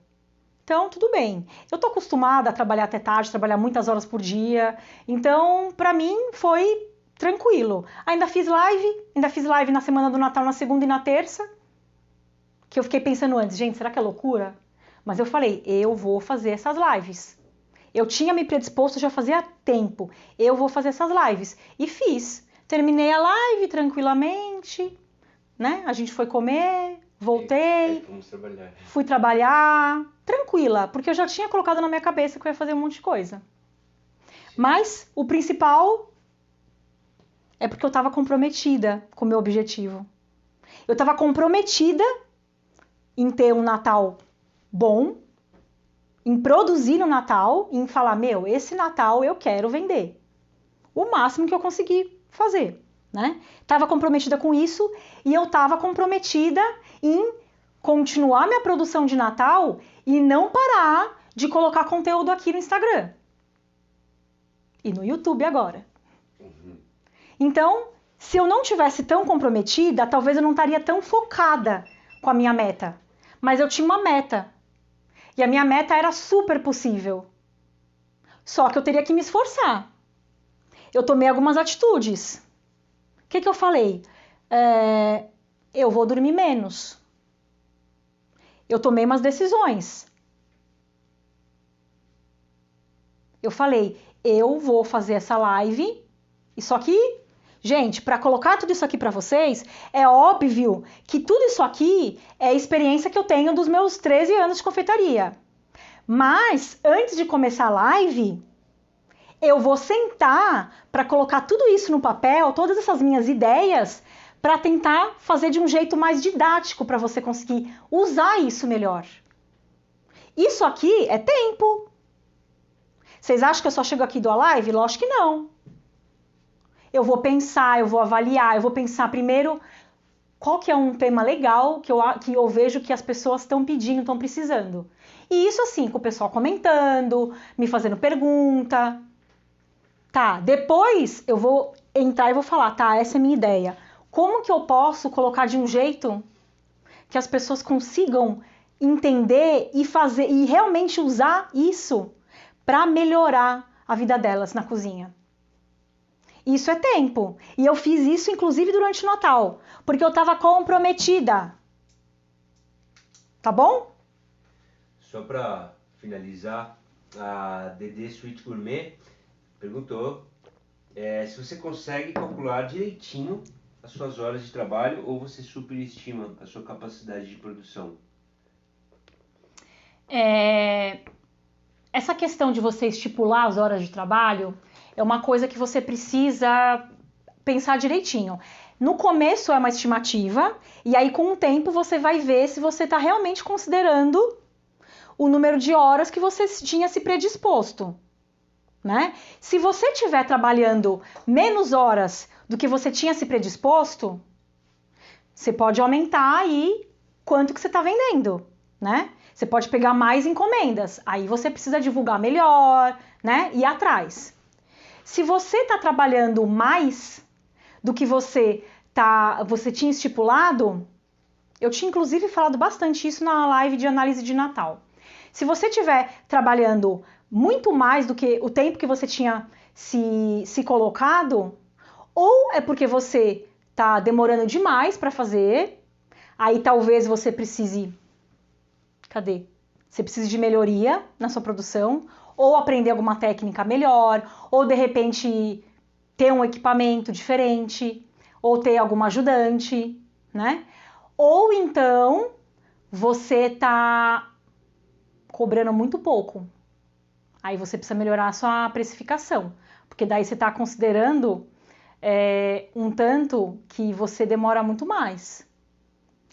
Então, tudo bem. Eu tô acostumada a trabalhar até tarde, trabalhar muitas horas por dia, então, pra mim, foi tranquilo. Ainda fiz live na semana do Natal, na segunda e na terça, que eu fiquei pensando antes, gente, será que é loucura? Mas eu falei, eu vou fazer essas lives. Eu tinha me predisposto já fazia tempo, eu vou fazer essas lives. E fiz. Terminei a live tranquilamente, né? A gente foi comer, voltei, fui trabalhar, tranquila, porque eu já tinha colocado na minha cabeça que eu ia fazer um monte de coisa. Mas o principal é porque eu estava comprometida com o meu objetivo. Eu estava comprometida em ter um Natal bom, em produzir no Natal, em falar, meu, esse Natal eu quero vender. O máximo que eu consegui fazer, né? Tava comprometida com isso e eu tava comprometida em continuar minha produção de Natal e não parar de colocar conteúdo aqui no Instagram. E no YouTube agora. Então, se eu não tivesse tão comprometida, talvez eu não estaria tão focada com a minha meta. Mas eu tinha uma meta. E a minha meta era super possível. Só que eu teria que me esforçar. Eu tomei algumas atitudes. O que eu falei? Eu vou dormir menos. Eu tomei umas decisões. Eu falei, eu vou fazer essa live. Isso aqui, gente, para colocar tudo isso aqui para vocês, é óbvio que tudo isso aqui é a experiência que eu tenho dos meus 13 anos de confeitaria. Mas, antes de começar a live, eu vou sentar para colocar tudo isso no papel, todas essas minhas ideias, para tentar fazer de um jeito mais didático para você conseguir usar isso melhor. Isso aqui é tempo. Vocês acham que eu só chego aqui e dou a live? Lógico que não. Eu vou pensar, eu vou avaliar, eu vou pensar primeiro qual que é um tema legal que eu vejo que as pessoas estão pedindo, estão precisando. E isso assim, com o pessoal comentando, me fazendo pergunta. Tá, depois eu vou entrar e vou falar, tá, essa é a minha ideia. Como que eu posso colocar de um jeito que as pessoas consigam entender e fazer e realmente usar isso para melhorar a vida delas na cozinha? Isso é tempo. E eu fiz isso inclusive durante o Natal, porque eu estava comprometida. Tá bom? Só para finalizar, a Dedê Sweet Gourmet perguntou se você consegue calcular direitinho as suas horas de trabalho ou você superestima a sua capacidade de produção? Essa questão de você estipular as horas de trabalho é uma coisa que você precisa pensar direitinho. No começo é uma estimativa, e aí com o tempo você vai ver se você está realmente considerando o número de horas que você tinha se predisposto, né? Se você estiver trabalhando menos horas do que você tinha se predisposto, você pode aumentar aí quanto que você está vendendo, né? Você pode pegar mais encomendas, aí você precisa divulgar melhor, né? E ir atrás. Se você está trabalhando mais do que você tinha estipulado, eu tinha inclusive falado bastante isso na live de análise de Natal. Se você estiver trabalhando muito mais do que o tempo que você tinha se colocado, ou é porque você está demorando demais para fazer, aí talvez você precise... Cadê? você precisa de melhoria na sua produção, ou aprender alguma técnica melhor, ou de repente ter um equipamento diferente, ou ter alguma ajudante, né? Ou então você está cobrando muito pouco. Aí você precisa melhorar a sua precificação, porque daí você está considerando um tanto que você demora muito mais.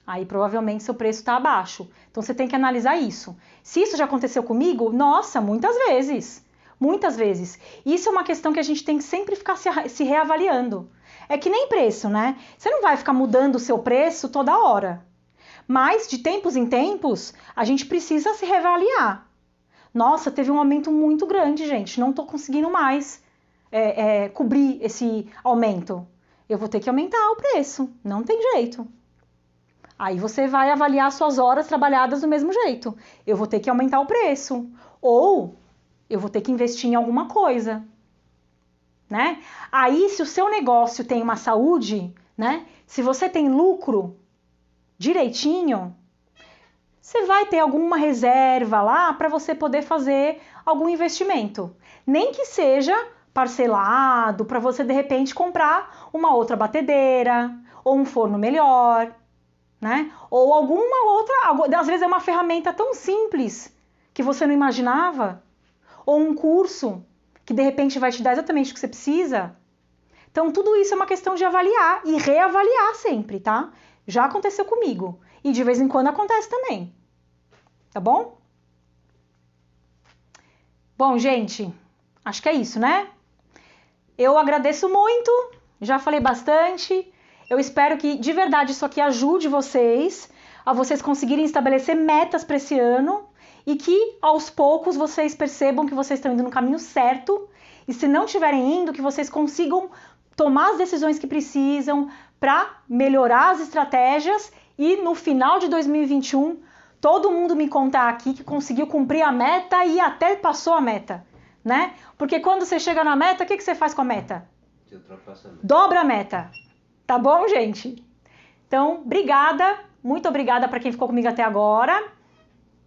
Aí provavelmente seu preço está abaixo. Então você tem que analisar isso. Se isso já aconteceu comigo, nossa, muitas vezes. Muitas vezes. Isso é uma questão que a gente tem que sempre ficar se reavaliando. É que nem preço, né? Você não vai ficar mudando o seu preço toda hora. Mas de tempos em tempos, a gente precisa se reavaliar. Nossa, teve um aumento muito grande, gente. Não estou conseguindo mais cobrir esse aumento. Eu vou ter que aumentar o preço. Não tem jeito. Aí você vai avaliar suas horas trabalhadas do mesmo jeito. Eu vou ter que aumentar o preço. Ou eu vou ter que investir em alguma coisa. Né? Aí, se o seu negócio tem uma saúde, né? Se você tem lucro direitinho, você vai ter alguma reserva lá para você poder fazer algum investimento. Nem que seja parcelado, para você de repente comprar uma outra batedeira ou um forno melhor. Né? Ou alguma outra, às vezes é uma ferramenta tão simples que você não imaginava, ou um curso que de repente vai te dar exatamente o que você precisa. Então tudo isso é uma questão de avaliar e reavaliar sempre, tá? Já aconteceu comigo e de vez em quando acontece também, tá bom? Bom, gente, acho que é isso, né? Eu agradeço muito, já falei bastante. Eu espero que, de verdade, isso aqui ajude vocês a vocês conseguirem estabelecer metas para esse ano e que, aos poucos, vocês percebam que vocês estão indo no caminho certo e, se não estiverem indo, que vocês consigam tomar as decisões que precisam para melhorar as estratégias e, no final de 2021, todo mundo me contar aqui que conseguiu cumprir a meta e até passou a meta, né? Porque quando você chega na meta, o que você faz com a meta? Dobra a meta. Tá bom, gente? Então, obrigada, muito obrigada para quem ficou comigo até agora.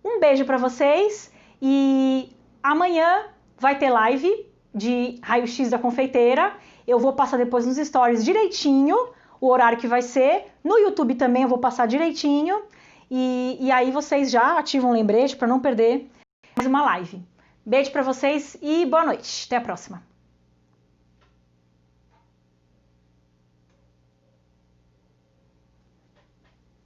Um beijo para vocês e amanhã vai ter live de raio-x da confeiteira. Eu vou passar depois nos stories direitinho o horário que vai ser. No YouTube também eu vou passar direitinho. E aí vocês já ativam um lembrete para não perder mais uma live. Beijo para vocês e boa noite. Até a próxima.